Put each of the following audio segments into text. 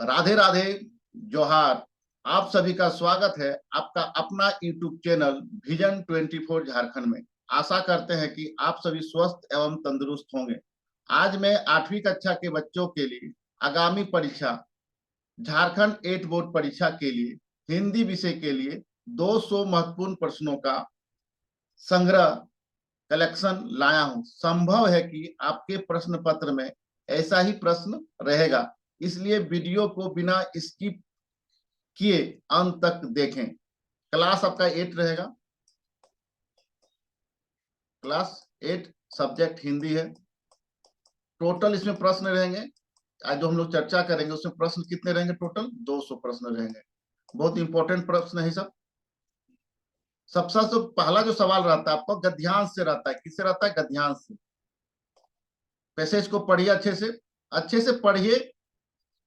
राधे राधे, जोहार। आप सभी का स्वागत है आपका अपना यूट्यूब चैनल विजन 24 झारखंड में। आशा करते हैं कि आप सभी स्वस्थ एवं तंदुरुस्त होंगे। आज मैं 8वीं कक्षा के बच्चों के लिए आगामी परीक्षा झारखंड 8 बोर्ड परीक्षा के लिए हिंदी विषय के लिए 200 महत्वपूर्ण प्रश्नों का संग्रह कलेक्शन लाया हूं। संभव है कि आपके प्रश्न पत्र में ऐसा ही प्रश्न रहेगा, इसलिए वीडियो को बिना स्किप किए अंत तक देखें। क्लास आपका 8 रहेगा। क्लास 8 सब्जेक्ट हिंदी है। टोटल इसमें प्रश्न रहेंगे, आज जो हम लोग चर्चा करेंगे उसमें प्रश्न कितने रहेंगे? टोटल 200 प्रश्न रहेंगे। बहुत इंपॉर्टेंट प्रश्न है सब। सबसे तो पहला जो सवाल रहता है आपको गद्यांश से रहता है। किससे रहता है? गद्यांश से। पैसेज को पढ़िए, अच्छे से पढ़िए,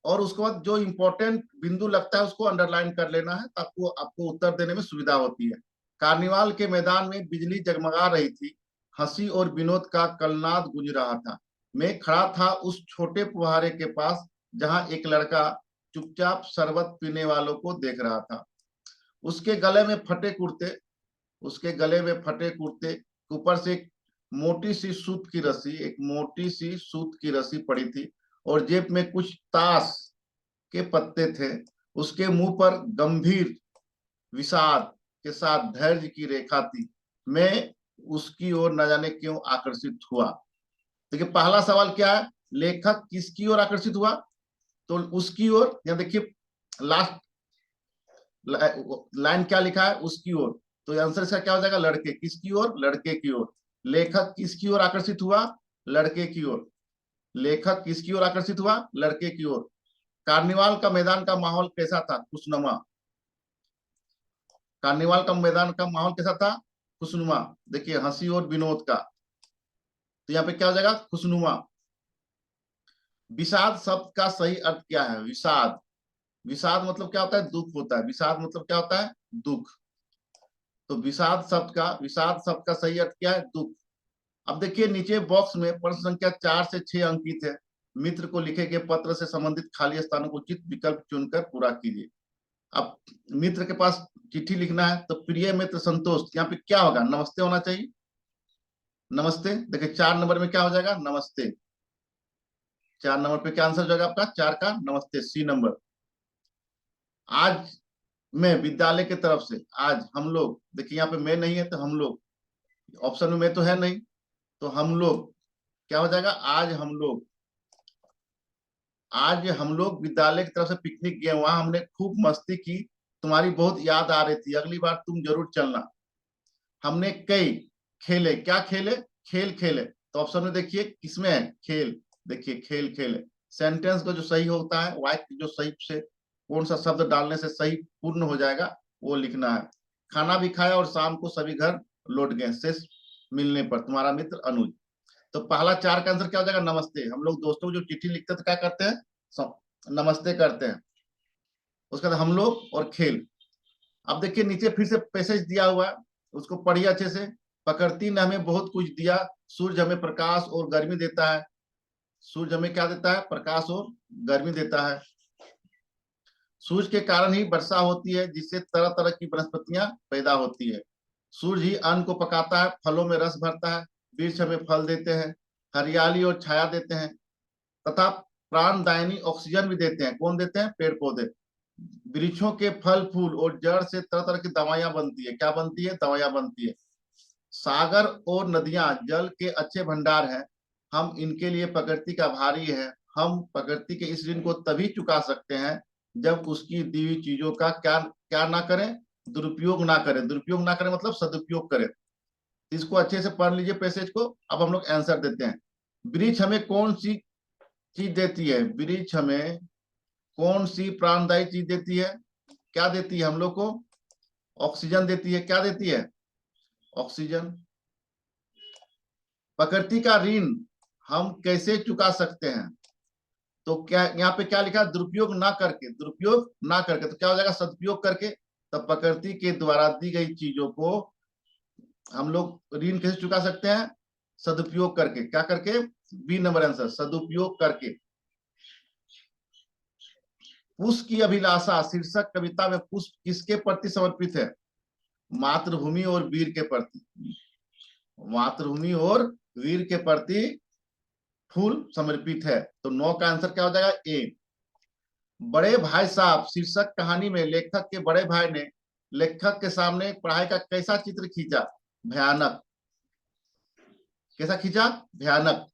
और उसके बाद जो इंपॉर्टेंट बिंदु लगता है उसको अंडरलाइन कर लेना है, ताकि आपको उत्तर देने में सुविधा होती है। कार्निवाल के मैदान में बिजली जगमगा रही थी, हंसी और विनोद का कलनाद गूंज रहा था। मैं खड़ा था उस छोटे फुहारे के पास जहां एक लड़का चुपचाप शरबत पीने वालों को देख रहा था। उसके गले में फटे कुर्ते उसके गले में फटे कुर्ते ऊपर से एक मोटी सी सूत की रस्सी पड़ी थी, और जेब में कुछ ताश के पत्ते थे। उसके मुंह पर गंभीर विषाद के साथ धैर्य की रेखा थी। मैं उसकी ओर न जाने क्यों आकर्षित हुआ। देखिए पहला सवाल क्या है? लेखक किसकी ओर आकर्षित हुआ? तो उसकी ओर। यहाँ देखिए लास्ट लाइन क्या लिखा है? उसकी ओर। तो आंसर इसका क्या हो जाएगा? लड़के। किसकी ओर? लड़के की ओर। लेखक किसकी ओर आकर्षित हुआ? लड़के की ओर। लेखक किसकी ओर आकर्षित हुआ? लड़के की ओर। कार्निवाल का मैदान का माहौल कैसा था? खुशनुमा। कार्निवाल का मैदान का माहौल कैसा था? खुशनुमा। देखिए हंसी और विनोद का, तो यहाँ पे क्या हो जाएगा? खुशनुमा। विषाद शब्द का सही अर्थ क्या है? विषाद। विषाद मतलब क्या होता है? दुख होता है। विषाद मतलब क्या होता है? दुख। तो विषाद शब्द का सही अर्थ क्या है? दुख। अब देखिए नीचे बॉक्स में प्रश्न संख्या 4 से 6 अंकित है। मित्र को लिखे गए पत्र से संबंधित खाली स्थानों को उचित विकल्प चुनकर पूरा कीजिए। अब मित्र के पास चिट्ठी लिखना है, तो प्रिय मित्र संतोष, यहाँ पे क्या होगा? नमस्ते होना चाहिए। नमस्ते। देखिए 4 नंबर में क्या हो जाएगा? नमस्ते। 4 नंबर पे क्या आंसर हो जाएगा आपका? 4 का नमस्ते, सी नंबर। आज मैं विद्यालय की तरफ से, आज हम लोग, देखिए यहाँ पे मैं नहीं है तो हम लोग, ऑप्शन में मैं तो है नहीं, तो हम लोग क्या हो जाएगा? आज हम लोग विद्यालय की तरफ से पिकनिक गए, वहां हमने खूब मस्ती की। तुम्हारी बहुत याद आ रही थी, अगली बार तुम जरूर चलना। हमने कई खेले। क्या खेले? खेल खेले। तो ऑप्शन में देखिए किसमें है? खेल। देखिए खेल खेले। सेंटेंस का जो सही होता है, वाक्य जो सही से कौन सा शब्द डालने से सही पूर्ण हो जाएगा वो लिखना है। खाना भी खाया और शाम को सभी घर लौट गए शेष मिलने पर, तुम्हारा मित्र अनुज। तो पहला 4 का आंसर क्या हो जाएगा? नमस्ते। हम लोग दोस्तों को जो चिट्ठी लिखते हैं तो क्या करते हैं? नमस्ते करते हैं। उसके बाद हम लोग और खेल। अब देखिए नीचे फिर से पैसेज दिया हुआ है, उसको पढ़िए अच्छे से। प्रकृति ने हमें बहुत कुछ दिया। सूर्य हमें प्रकाश और गर्मी देता है। सूर्य हमें क्या देता है? प्रकाश और गर्मी देता है। सूर्य के कारण ही वर्षा होती है, जिससे तरह तरह की वनस्पतियां पैदा होती है। सूर्य ही अन्न को पकाता है, फलों में रस भरता है, वृक्ष हमें फल देते हैं, हरियाली और छाया देते हैं, तथा प्राणदायिनी ऑक्सीजन भी देते हैं। कौन देते हैं? पेड़ पौधे। वृक्षों के फल फूल और जड़ से तरह तरह की दवाइयां बनती है। क्या बनती है? दवाइयां बनती है। सागर और नदियां जल के अच्छे भंडार हैं। हम इनके लिए प्रकृति का आभारी है। हम प्रकृति के इस ऋण को तभी चुका सकते हैं जब उसकी दी हुई चीजों का क्या क्या ना करें? दुरुपयोग ना करें। दुरुपयोग ना करें मतलब सदुपयोग करें। इसको अच्छे से पढ़ लीजिए पैसेज को। अब हम लोग आंसर देते हैं। वृक्ष हमें कौन सी चीज देती है? वृक्ष हमें कौन सी प्राणदायी चीज देती है? क्या देती है हम लोग को? ऑक्सीजन देती है। क्या देती है? ऑक्सीजन। प्रकृति का ऋण हम कैसे चुका सकते हैं? तो क्या यहाँ पे क्या लिखा? दुरुपयोग ना करके। दुरुपयोग ना करके तो क्या हो जाएगा? सदुपयोग करके। तब प्रकृति के द्वारा दी गई चीजों को हम लोग ऋण कैसे चुका सकते हैं? सदुपयोग करके। क्या करके? बी नंबर आंसर, सदुपयोग करके। पुष्प की अभिलाषा शीर्षक कविता में पुष्प किसके प्रति समर्पित है? मातृभूमि और वीर के प्रति। मातृभूमि और वीर के प्रति फूल समर्पित है। तो 9 का आंसर क्या हो जाएगा? ए। बड़े भाई साहब शीर्षक कहानी में लेखक के बड़े भाई ने लेखक के सामने पढ़ाई का कैसा चित्र खींचा? भयानक। कैसा खींचा? भयानक।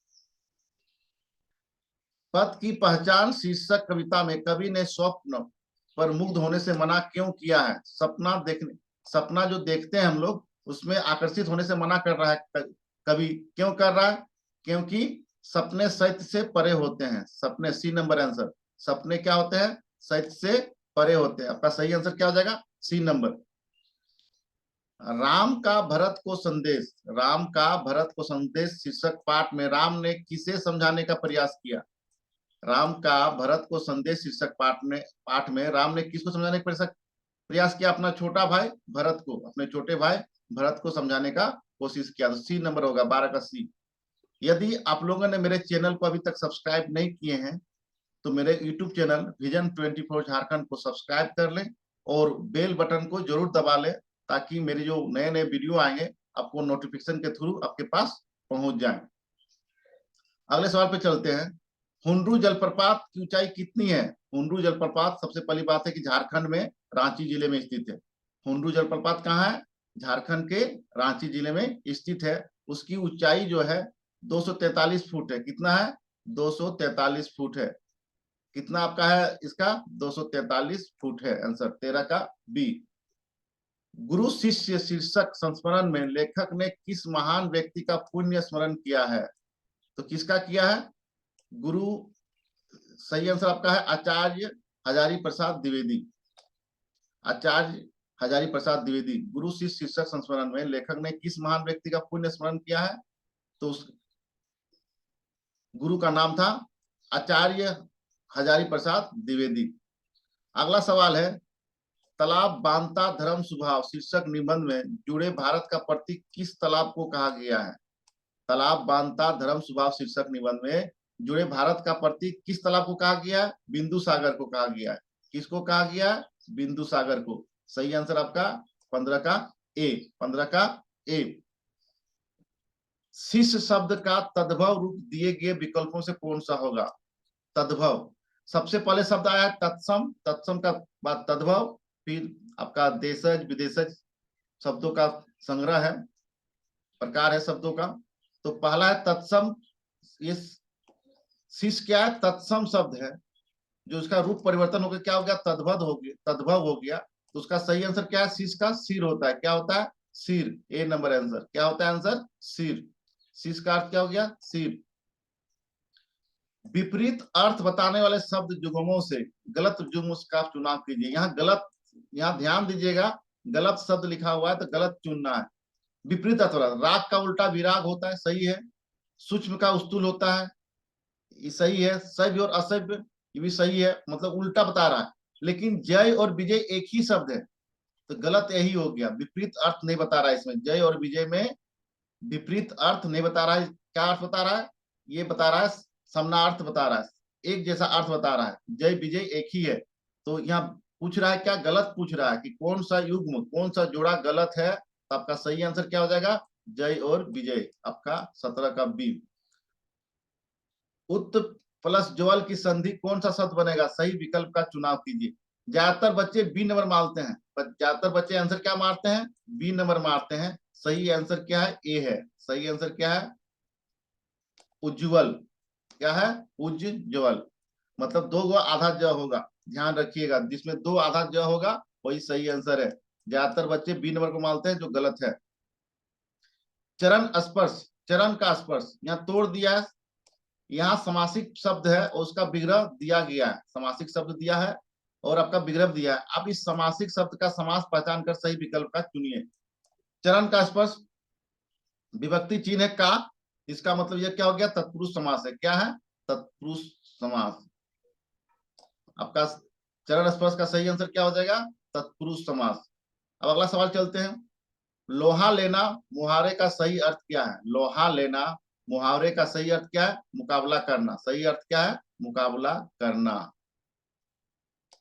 पद की पहचान शीर्षक कविता में कवि ने स्वप्न पर मुग्ध होने से मना क्यों किया है? सपना जो देखते हैं हम लोग उसमें आकर्षित होने से मना कर रहा है कवि। क्यों कर रहा है? क्योंकि सपने सत्य से परे होते हैं। सपने, सी नंबर आंसर। सपने क्या होते हैं? सत्य से परे होते हैं। आपका सही आंसर क्या हो जाएगा? सी नंबर। राम का भरत को संदेश, राम का भरत को संदेश शीर्षक पाठ में राम ने किसे समझाने का प्रयास किया? राम का भरत को संदेश शीर्षक पाठ में राम ने किसको समझाने का प्रयास किया? अपना छोटा भाई भरत को, अपने छोटे भाई भरत को समझाने का कोशिश किया। तो सी नंबर होगा, 12 का सी। यदि आप लोगों ने मेरे चैनल को अभी तक सब्सक्राइब नहीं किए हैं तो मेरे यूट्यूब चैनल विजन 24 झारखंड को सब्सक्राइब कर लें और बेल बटन को जरूर दबा लें ताकि मेरे जो नए नए वीडियो आएंगे आपको नोटिफिकेशन के थ्रू आपके पास पहुंच जाए। अगले सवाल पे चलते हैं। हुंडरू जलप्रपात की ऊंचाई कितनी है? हुंडरू जलप्रपात, सबसे पहली बात है कि झारखंड में रांची जिले में स्थित है। हुंडरू जलप्रपात कहाँ है? झारखंड के रांची जिले में स्थित है। उसकी ऊंचाई जो है 243 फुट है। कितना है? 243 फुट है। कितना आपका है इसका? 243 फुट है। आंसर 13 का बी। गुरु शिष्य शीर्षक संस्मरण में लेखक ने किस महान व्यक्ति का पुण्य स्मरण किया है? तो किसका किया है? गुरु, सही आंसर आपका है आचार्य हजारी प्रसाद द्विवेदी। आचार्य हजारी प्रसाद द्विवेदी। गुरु शिष्य शीर्षक संस्मरण में लेखक ने किस महान व्यक्ति का पुण्य स्मरण किया है? तो उस गुरु का नाम था आचार्य हजारी प्रसाद द्विवेदी। अगला सवाल है, तालाब बांधता धर्म स्वभाव शीर्षक निबंध में जुड़े भारत का प्रतीक किस तालाब को कहा गया है? तालाब बांधता धर्म स्वभाव शीर्षक निबंध में जुड़े भारत का प्रतीक किस तालाब को कहा गया है? बिंदु सागर को कहा गया है। किसको कहा गया है? बिंदु सागर को। सही आंसर आपका 15 का ए। 15 का ए। शिष्य शब्द का तद्भव रूप दिए गए विकल्पों से कौन सा होगा? तद्भव, सबसे पहले शब्द आया तत्सम, तत्सम का बाद तद्भव, फिर आपका देशज विदेशज शब्दों का संग्रह है, प्रकार है शब्दों का। तो पहला है तत्सम। ये शिष्य क्या है? तत्सम शब्द है जो उसका रूप परिवर्तन हो गया, क्या हो गया? तद्भव हो गया, तद्भव हो गया। तो उसका सही आंसर क्या है? शिष्य का सिर होता है। क्या होता है? सिर। ए नंबर आंसर। क्या होता है आंसर? सिर। शिष्य का अर्थ क्या हो गया? सिर। विपरीत अर्थ बताने वाले शब्द जुगमों से गलत जुग्म का चुनाव कीजिए। यहाँ गलत, यहाँ ध्यान दीजिएगा, गलत शब्द लिखा हुआ है तो गलत चुनना है। विपरीत अर्थ वाला, राग का उल्टा विराग होता है, सही है। सूक्ष्म का स्तूल होता है, ये सही है। सभ्य और असभ्य, ये भी सही है, मतलब उल्टा बता रहा है। लेकिन जय और विजय एक ही शब्द है तो गलत यही हो गया। विपरीत अर्थ नहीं बता रहा है इसमें, जय और विजय में विपरीत अर्थ नहीं बता रहा है। क्या अर्थ बता रहा है? ये बता रहा है समानार्थ बता रहा है, एक जैसा अर्थ बता रहा है। जय विजय एक ही है। तो यहाँ पूछ रहा है क्या? गलत पूछ रहा है कि कौन सा युग्म, कौन सा जोड़ा गलत है। तो आपका सही आंसर क्या हो जाएगा? जय और विजय। आपका 17 का बी। उत प्लस ज्वल की संधि कौन सा शब्द बनेगा? सही विकल्प का चुनाव कीजिए। ज्यादातर बच्चे बी नंबर मारते हैं, ज्यादातर बच्चे आंसर क्या मारते हैं? बी नंबर मारते हैं। सही आंसर क्या है? ए है। सही आंसर क्या है? उज्ज्वल। क्या है? उज्ज्वल। मतलब 2 गो आधा ज होगा, ध्यान रखिएगा। जिसमें 2 आधा ज होगा वही सही आंसर है। ज्यादातर बच्चे बी नंबर को मानते हैं, जो गलत है। चरण स्पर्श, चरण का स्पर्श यहाँ तोड़ दिया है। यहाँ समासिक शब्द है और उसका विग्रह दिया गया है। समासिक शब्द दिया है और आपका विग्रह दिया है। आप इस समासिक शब्द का समास पहचान कर सही विकल्प का चुनिए। चरण का स्पर्श विभक्ति चिन्ह है का, इसका मतलब यह क्या हो गया? तत्पुरुष समास है। क्या है? तत्पुरुष समास। आपका चरण स्पर्श का सही आंसर क्या हो जाएगा? तत्पुरुष समास। अब अगला सवाल चलते हैं। लोहा लेना मुहावरे का सही अर्थ क्या है? लोहा लेना मुहावरे का सही अर्थ क्या है? मुकाबला करना। सही अर्थ क्या है? मुकाबला करना।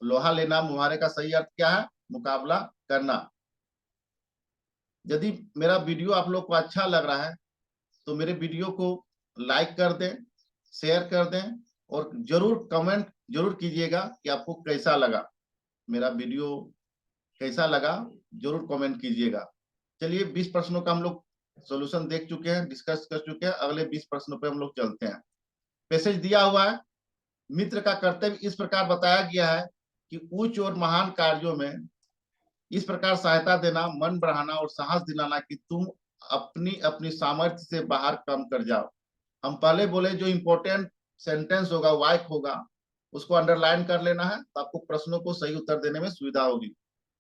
लोहा लेना, मुहावरे का सही अर्थ क्या है? मुकाबला करना। यदि मेरा वीडियो आप लोग को अच्छा लग रहा है तो मेरे वीडियो को लाइक कर दें, शेयर कर दें, और जरूर कमेंट जरूर कीजिएगा कि आपको कैसा लगा, मेरा वीडियो कैसा लगा, जरूर कमेंट कीजिएगा। चलिए 20 प्रश्नों का हम लोग सॉल्यूशन देख चुके हैं, डिस्कस कर चुके हैं। अगले 20 प्रश्नों पे हम लोग चलते हैं। पैसेज दिया हुआ है, मित्र का कर्तव्य इस प्रकार बताया गया है कि उच्च और महान कार्यों में इस प्रकार सहायता देना, मन बढ़ाना और साहस दिलाना कि तुम अपनी अपनी सामर्थ्य से बाहर कम कर जाओ। हम पहले बोले जो इंपॉर्टेंट सेंटेंस होगा, वाक्य होगा, उसको अंडरलाइन कर लेना है, तो आपको प्रश्नों को सही उत्तर देने में सुविधा होगी।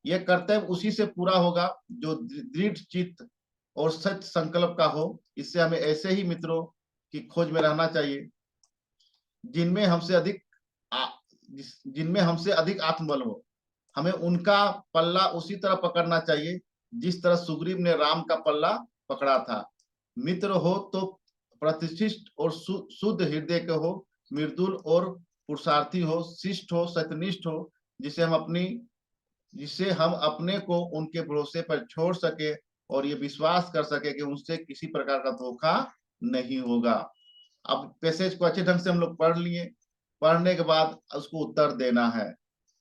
यह कर्तव्य उसी से पूरा होगा जो दृढ़ चित्त और सच संकल्प का हो। इससे हमें ऐसे ही मित्रों की खोज में रहना चाहिए जिनमें हमसे अधिक जिनमें हमसे अधिक आत्मबल हो। हमें उनका पल्ला उसी तरह पकड़ना चाहिए जिस तरह सुग्रीव ने राम का पल्ला पकड़ा था। मित्र हो तो प्रतिष्ठित और शुद्ध हृदय के हो, मृदुल और पुरुषार्थी हो, शिष्ट हो, सत्यनिष्ठ हो, जिससे हम अपने को उनके भरोसे पर छोड़ सके और ये विश्वास कर सके कि उनसे किसी प्रकार का धोखा नहीं होगा। अब पैसेज को अच्छे ढंग से हम लोग पढ़ लिए। पढ़ने के बाद उसको उत्तर देना है।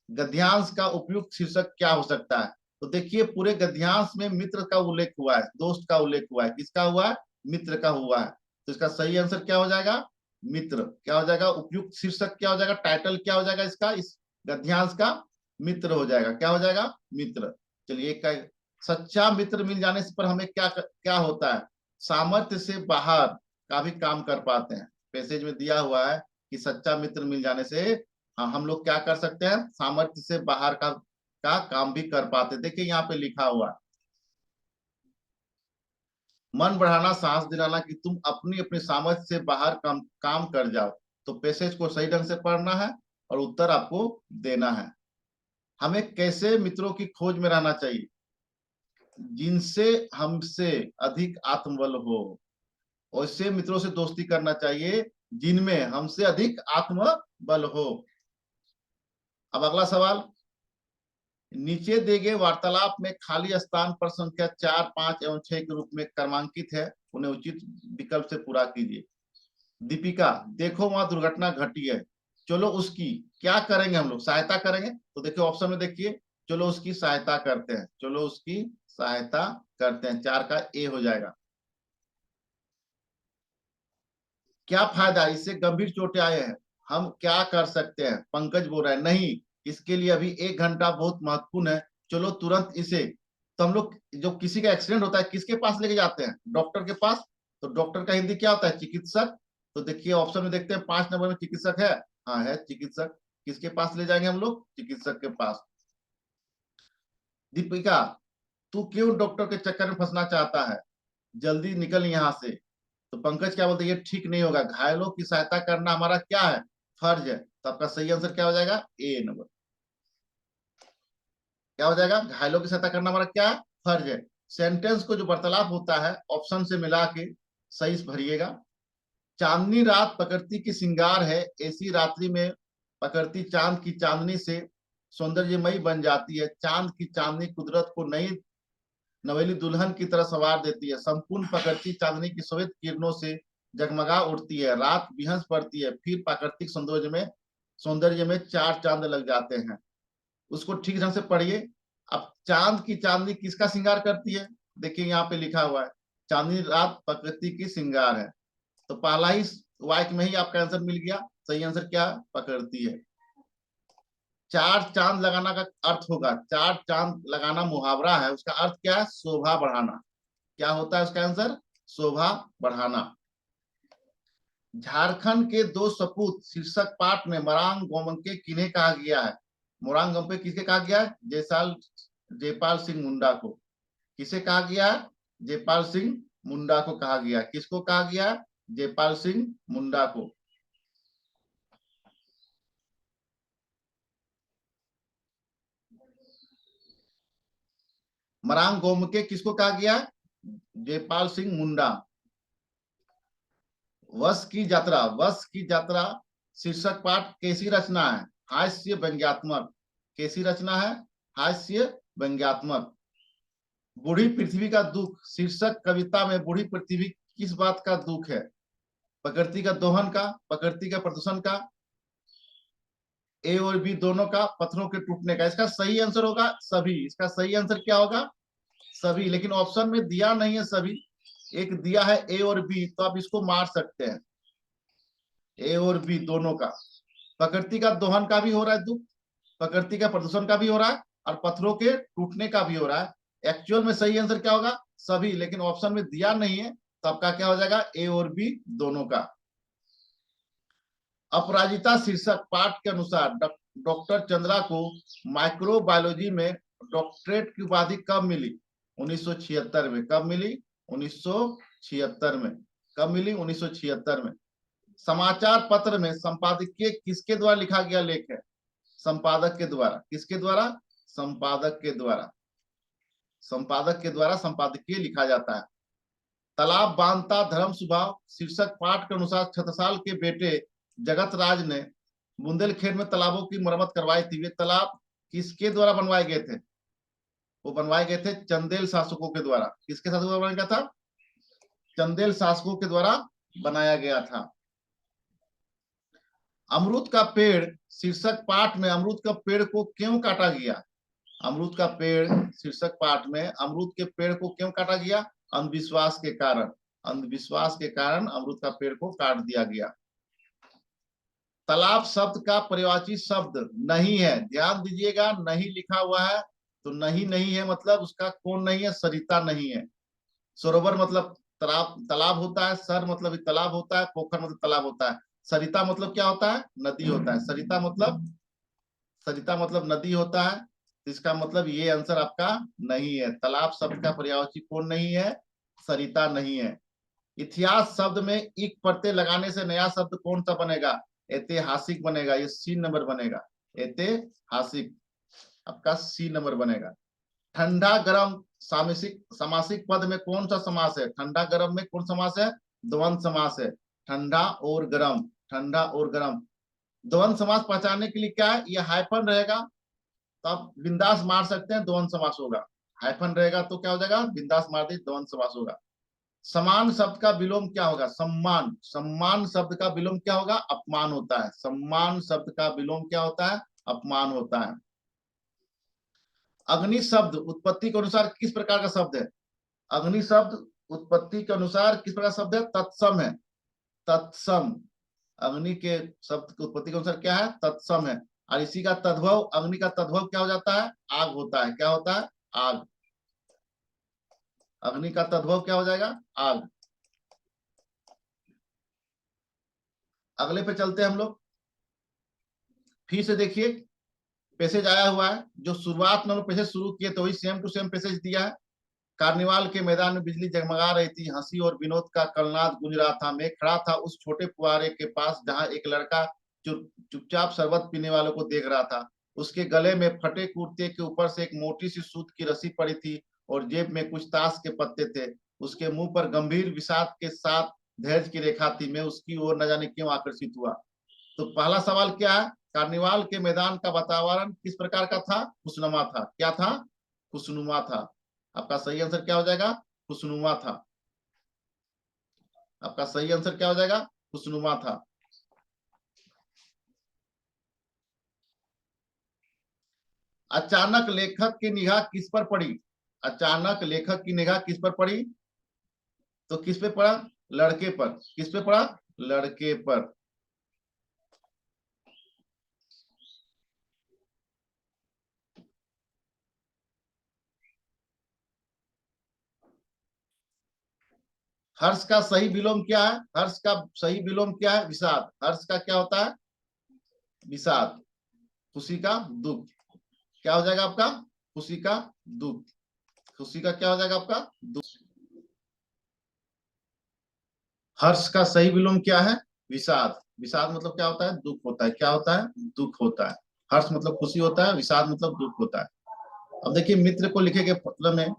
गद्यांश का उपयुक्त शीर्षक क्या हो सकता है? तो देखिए पूरे गद्यांश में मित्र का उल्लेख हुआ है, दोस्त का उल्लेख हुआ है। किसका हुआ है? मित्र का हुआ है। तो इसका सही आंसर क्या हो जाएगा? मित्र। क्या हो जाएगा? उपयुक्त शीर्षक क्या हो जाएगा? टाइटल क्या हो जाएगा इसका, इस गद्यांश का? मित्र हो जाएगा। क्या हो जाएगा? मित्र। चलिए, सच्चा मित्र मिल जाने पर हमें क्या क्या होता है? सामर्थ्य से बाहर का भी काम कर पाते हैं। पैसेज में दिया हुआ है कि सच्चा मित्र मिल जाने से हम लोग क्या कर सकते हैं? सामर्थ्य से बाहर का काम भी कर पाते। देखिए यहाँ पे लिखा हुआ है, मन बढ़ाना, साहस दिलाना कि तुम अपनी अपनी सामर्थ्य से बाहर काम कर जाओ। तो पैसेज को सही ढंग से पढ़ना है और उत्तर आपको देना है। हमें कैसे मित्रों की खोज में रहना चाहिए? जिनसे हमसे अधिक आत्मबल हो। वैसे मित्रों से दोस्ती करना चाहिए जिनमें हमसे अधिक आत्मबल हो। अब अगला सवाल, नीचे दिए गए वार्तालाप में खाली स्थान पर संख्या 4, 5 एवं 6 के रूप में क्रमांकित है, उन्हें उचित विकल्प से पूरा कीजिए। दीपिका, देखो वहां दुर्घटना घटी है, चलो उसकी क्या करेंगे? हम लोग सहायता करेंगे। तो देखिए ऑप्शन में देखिए, चलो उसकी सहायता करते हैं, चलो उसकी सहायता करते हैं। 4 का ए हो जाएगा। क्या फायदा, इससे गंभीर चोटें आए हैं, हम क्या कर सकते हैं? पंकज बोल रहा है नहीं, इसके लिए अभी 1 घंटा बहुत महत्वपूर्ण है, चलो तुरंत इसे। तो हम लोग जो किसी का एक्सीडेंट होता है किसके पास लेके जाते हैं? डॉक्टर के पास। तो डॉक्टर का हिंदी क्या होता है? चिकित्सक। तो देखिए ऑप्शन में देखते हैं 5 नंबर में चिकित्सक है। हाँ है चिकित्सक। किसके पास ले जाएंगे हम लोग? चिकित्सक के पास। दीपिका, तू क्यों डॉक्टर के चक्कर में फंसना चाहता है, जल्दी निकल यहाँ से। तो पंकज क्या बोलते हैं? ये ठीक नहीं होगा, घायलों की सहायता करना हमारा क्या है? फर्ज है। तो आपका सही आंसर क्या हो जाएगा? ए नंबर। क्या हो जाएगा? घायलों की सहायता करना हमारा क्या है? फर्ज है। सेंटेंस को जो वार्तालाप होता है ऑप्शन से मिला के सही भरिएगा। चांदनी रात प्रकृति की श्रृंगार है, ऐसी रात्रि में प्रकृति चांद की चांदनी से सौंदर्यमयी बन जाती है। चांद की चांदनी कुदरत को नई नवेली दुल्हन की तरह सवार देती है। संपूर्ण प्रकृति चांदनी की श्वेत किरणों से जगमगा उठती है। रात बिहंस पड़ती है, फिर प्राकृतिक सौंदर्य में 4 चांद लग जाते हैं। उसको ठीक ढंग से पढ़िए। अब चांद की चांदनी किसका श्रृंगार करती है? देखिए यहाँ पे लिखा हुआ है, चांदनी रात प्रकृति की श्रृंगार है। तो पहला ही वाक्य में ही आपका आंसर मिल गया। सही आंसर क्या? प्रकृति है। 4 चांद लगाना का अर्थ होगा, 4 चांद लगाना मुहावरा है, उसका अर्थ क्या है? शोभा बढ़ाना। क्या होता है उसका आंसर? शोभा बढ़ाना। झारखंड के 2 सपूत शीर्षक पाठ में मरांग गोमके किन्हें कहा गया है? मोरांग गंपे किसके कहा गया है? जयपाल सिंह मुंडा को। किसे कहा गया है? जयपाल सिंह मुंडा को कहा गया। किसको कहा गया? जयपाल सिंह मुंडा को। मरांग गोमके किसको कहा गया? जयपाल सिंह मुंडा। वश की यात्रा शीर्षक पाठ कैसी रचना है? हास्य व्यंग्यात्मक। कैसी रचना है? हास्य व्यंग्यात्मक। बूढ़ी पृथ्वी का दुख शीर्षक कविता में बूढ़ी पृथ्वी किस बात का दुख है? प्रकृति का दोहन का, प्रकृति का प्रदूषण का, ए और बी दोनों का, पत्थरों के टूटने का। इसका सही आंसर होगा सभी। इसका सही आंसर क्या होगा? सभी। लेकिन ऑप्शन में दिया नहीं है सभी, एक दिया है ए और बी, तो आप इसको मार सकते हैं। ए और बी दोनों का, प्रकृति का दोहन का भी हो रहा है दुख, प्रकृति का प्रदूषण का भी हो रहा है, और पत्थरों के टूटने का भी हो रहा है। एक्चुअल में सही आंसर क्या होगा? सभी। लेकिन ऑप्शन में दिया नहीं है, तो आपका क्या हो जाएगा? ए और बी दोनों का। अपराजिता शीर्षक पाठ के अनुसार डॉक्टर चंद्रा को माइक्रोबायोलॉजी में डॉक्टरेट की उपाधि कब मिली? 1976 में। कब मिली? 1976 में। कब मिली? 1976 में। समाचार पत्र में संपादकीय किसके द्वारा लिखा गया लेख है? संपादक के द्वारा। किसके द्वारा? संपादक के द्वारा। संपादक के द्वारा संपादकीय लिखा जाता है। तालाब बांधता धर्म स्वभाव शीर्षक पाठ के अनुसार छत्रसाल के बेटे जगत राज ने बुंदेलखंड में तालाबों की मरम्मत करवाई थी। वे तालाब किसके द्वारा बनवाए गए थे? वो बनवाए गए थे चंदेल शासकों के द्वारा। किसके शासकों द्वारा बनाया गया था? चंदेल शासकों के द्वारा बनाया गया था। अमरूद का पेड़ शीर्षक पाठ में अमरूद का पेड़ को क्यों काटा गया? अमरूद का पेड़ शीर्षक पाठ में अमरूद के पेड़ को क्यों काटा गया? अंधविश्वास के कारण। अंधविश्वास के कारण अमरूद का पेड़ को काट दिया गया। तालाब शब्द का पर्यायवाची शब्द नहीं है। ध्यान दीजिएगा, नहीं लिखा हुआ है तो नहीं नहीं है, मतलब उसका कौन नहीं है? सरिता नहीं है। सरोवर मतलब तालाब, तालाब होता है। सर मतलब तालाब होता है। पोखर मतलब तालाब होता है। सरिता मतलब क्या होता है? नदी होता है। सरिता मतलब नदी होता है। इसका मतलब ये आंसर आपका नहीं है। तालाब शब्द का पर्यायवाची कौन नहीं है? सरिता नहीं है। इतिहास शब्द में इक प्रत्यय लगाने से नया शब्द कौन सा बनेगा? ऐतिहासिक बनेगा। ये सी नंबर बनेगा। ऐतिहासिक आपका सी नंबर बनेगा। ठंडा गरम सामासिक समासिक पद में कौन सा समास है? ठंडा गरम में कौन समास है? द्वंद्व समास है। ठंडा और गरम, ठंडा और गरम। द्वंद्व समास पहचानने के लिए क्या है? ये हाइफन रहेगा तो आप बिंदास मार सकते हैं, द्वंद्व समास होगा। हाइफन रहेगा तो क्या हो जाएगा? बिंदास मार दी, द्वंद्व समास होगा। समान शब्द का विलोम क्या होगा? सम्मान। सम्मान शब्द का विलोम क्या होगा? अपमान होता है। सम्मान शब्द का विलोम क्या होता है? अपमान होता है। अग्नि शब्द उत्पत्ति के अनुसार किस प्रकार का शब्द है? अग्नि शब्द उत्पत्ति के अनुसार किस प्रकार शब्द है? तत्सम है। तत्सम। अग्नि के शब्द की उत्पत्ति के अनुसार क्या है? तत्सम है। और इसी का तद्भव, अग्नि का तद्भव क्या हो जाता है? आग होता है। क्या होता है? आग। अग्नि का तद्भव क्या हो जाएगा? आग। अगले पे चलते हैं हम लोग। फिर से देखिए, पैसेज आया हुआ है। जो शुरुआत में हम लोग पैसेज शुरू किए तो वही सेम टू सेम पैसेज दिया है। कार्निवाल के मैदान में बिजली जगमगा रही थी, हंसी और विनोद का कलनाद गूंज रहा था। मैं खड़ा था उस छोटे फुहारे के पास जहां एक लड़का चुपचाप शरबत पीने वालों को देख रहा था। उसके गले में फटे कुर्ते के ऊपर से एक मोटी सी सूत की रस्सी पड़ी थी और जेब में कुछ ताश के पत्ते थे। उसके मुंह पर गंभीर विषाद के साथ धैर्य की रेखा थी। मैं उसकी ओर न जाने क्यों आकर्षित हुआ। तो पहला सवाल क्या है? कार्निवाल के मैदान का वातावरण किस प्रकार का था? खुशनुमा था। क्या था? खुशनुमा था। आपका सही आंसर क्या हो जाएगा? खुशनुमा था। आपका सही आंसर क्या हो जाएगा? खुशनुमा था। अचानक लेखक की निगाह किस पर पड़ी? अचानक लेखक की निगाह किस पर पड़ी? तो किस पे पड़ा? लड़के पर। किस पे पड़ा? लड़के पर। हर्ष का सही विलोम क्या है? हर्ष का सही विलोम क्या है? विषाद। हर्ष का क्या होता है? विषाद। खुशी का दुख। क्या हो जाएगा आपका? खुशी का दुख। खुशी का क्या हो जाएगा आपका? दुख। हर्ष का सही विलोम क्या है? विषाद। विषाद मतलब क्या होता है? दुख होता है। क्या होता है? दुख होता है। हर्ष मतलब खुशी होता है, विषाद मतलब दुख होता है। अब देखिए, मित्र को लिखे गए पत्र में,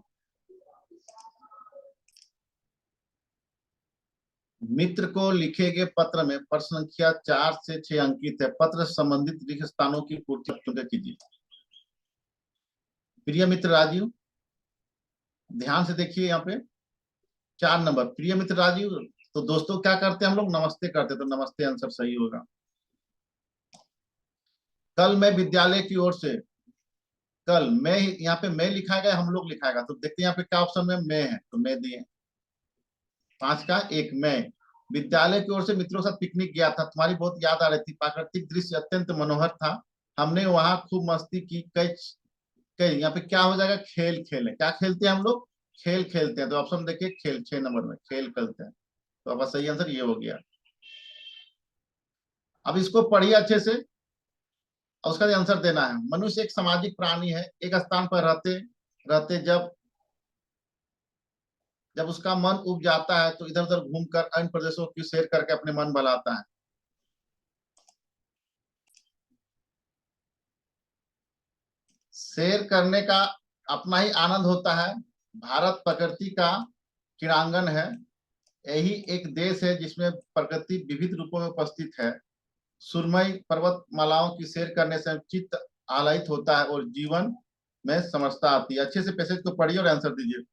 मित्र को लिखे गए पत्र में प्रश्न संख्या 4 से 6 अंकित है। पत्र से संबंधित रिक्त स्थानों की पूर्ति कीजिए। प्रिय मित्र राजीव, ध्यान से देखिए यहाँ पे 4 नंबर, प्रिय मित्र राजीव। तो दोस्तों क्या करते हैं हम लोग, नमस्ते करते, तो नमस्ते आंसर सही होगा। कल मैं विद्यालय की ओर से, कल मैं, यहाँ पे मैं लिखा गया, हम लोग लिखाएगा, तो देखते हैं यहाँ पे क्या ऑप्शन में मैं है, तो मैं दिए 5 का 1। मैं विद्यालय की ओर से मित्रों के साथ पिकनिक गया था, तुम्हारी बहुत याद आ रही थी, प्राकृतिक दृश्य अत्यंत मनोहर था, हमने वहां खूब मस्ती की। कई कई यहाँ पे क्या हो जाएगा, खेल खेले, क्या खेलते हैं हम लोग, खेल खेलते हैं, तो ऑप्शन देखिए खेल, 6 नंबर में खेल खेलते हैं, तो आपका सही आंसर ये हो गया। अब इसको पढ़िए अच्छे से और उसका आंसर देना है। मनुष्य एक सामाजिक प्राणी है, एक स्थान पर रहते रहते जब जब उसका मन उब जाता है तो इधर उधर घूमकर अन्य प्रदेशों की सैर करके अपने मन बहलाता है। सैर करने का अपना ही आनंद होता है। भारत प्रकृति का क्रीड़ांगन है, यही एक देश है जिसमें प्रकृति विविध रूपों में उपस्थित है। सुरमई पर्वतमालाओं की सैर करने से चित्त आह्लादित होता है और जीवन में समझता आती है। अच्छे से पैसेज को पढ़िए और आंसर दीजिए।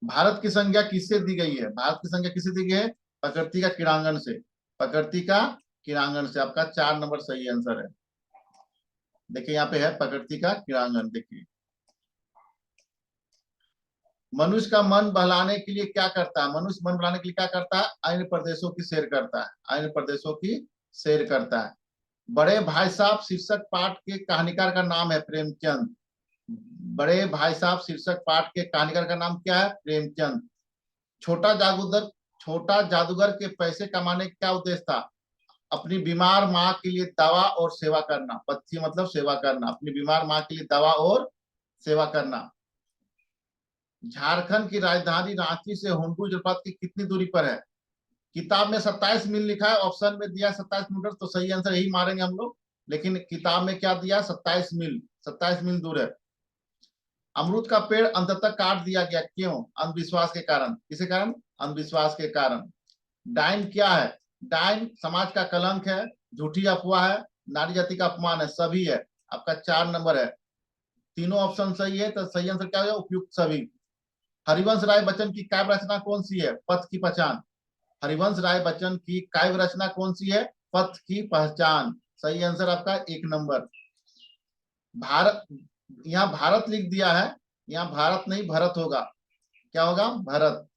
भारत की संज्ञा किससे दी गई है, भारत की संज्ञा किससे दी गई है, प्रकृति का क्रीड़ांगन से, प्रकृति का क्रीड़ांगन से। आपका 4 नंबर सही आंसर है। देखिए यहाँ पे है प्रकृति का क्रीड़ांगन। देखिए मनुष्य का मन बहलाने के लिए क्या करता है, मनुष्य मन बहलाने के लिए क्या करता है, अन्य प्रदेशों की सैर करता है, अन्य प्रदेशों की सैर करता है। बड़े भाई साहब शीर्षक पाठ के कहानीकार का नाम है प्रेमचंद। बड़े भाई साहब शीर्षक पाठ के कहानीकार का नाम क्या है, प्रेमचंद। छोटा जादूगर, छोटा जादूगर के पैसे कमाने का क्या उद्देश्य था, अपनी बीमार माँ के लिए दवा और सेवा करना। पथ्य मतलब सेवा करना, अपनी बीमार माँ के लिए दवा और सेवा करना। झारखंड की राजधानी रांची से हुंडू जलप्रपात की कितनी दूरी पर है, किताब में 27 मील लिखा है, ऑप्शन में दिया 27 मीटर, तो सही आंसर यही मारेंगे हम लोग, लेकिन किताब में क्या दिया, 27 मील, 27 मील दूर है। अमरूद का पेड़ अंततः काट दिया गया, क्यों, अंधविश्वास के कारण, किसके कारण, अंधविश्वास के कारण। डाइन क्या है, डाइन समाज का कलंक है, झूठी अफवाह है, नारी जाति का अपमान है, सभी है। आपका 4 नंबर है। तीनों ऑप्शन सही है, तो सही आंसर क्या होगा, उपयुक्त सभी। हरिवंश राय बच्चन की काव्य रचना कौन सी है, पथ की पहचान। हरिवंश राय बच्चन की काव्य रचना कौन सी है, पथ की पहचान। सही आंसर आपका 1 नंबर। भारत, यहाँ भारत लिख दिया है, यहाँ भारत नहीं भरत होगा, क्या होगा, भरत।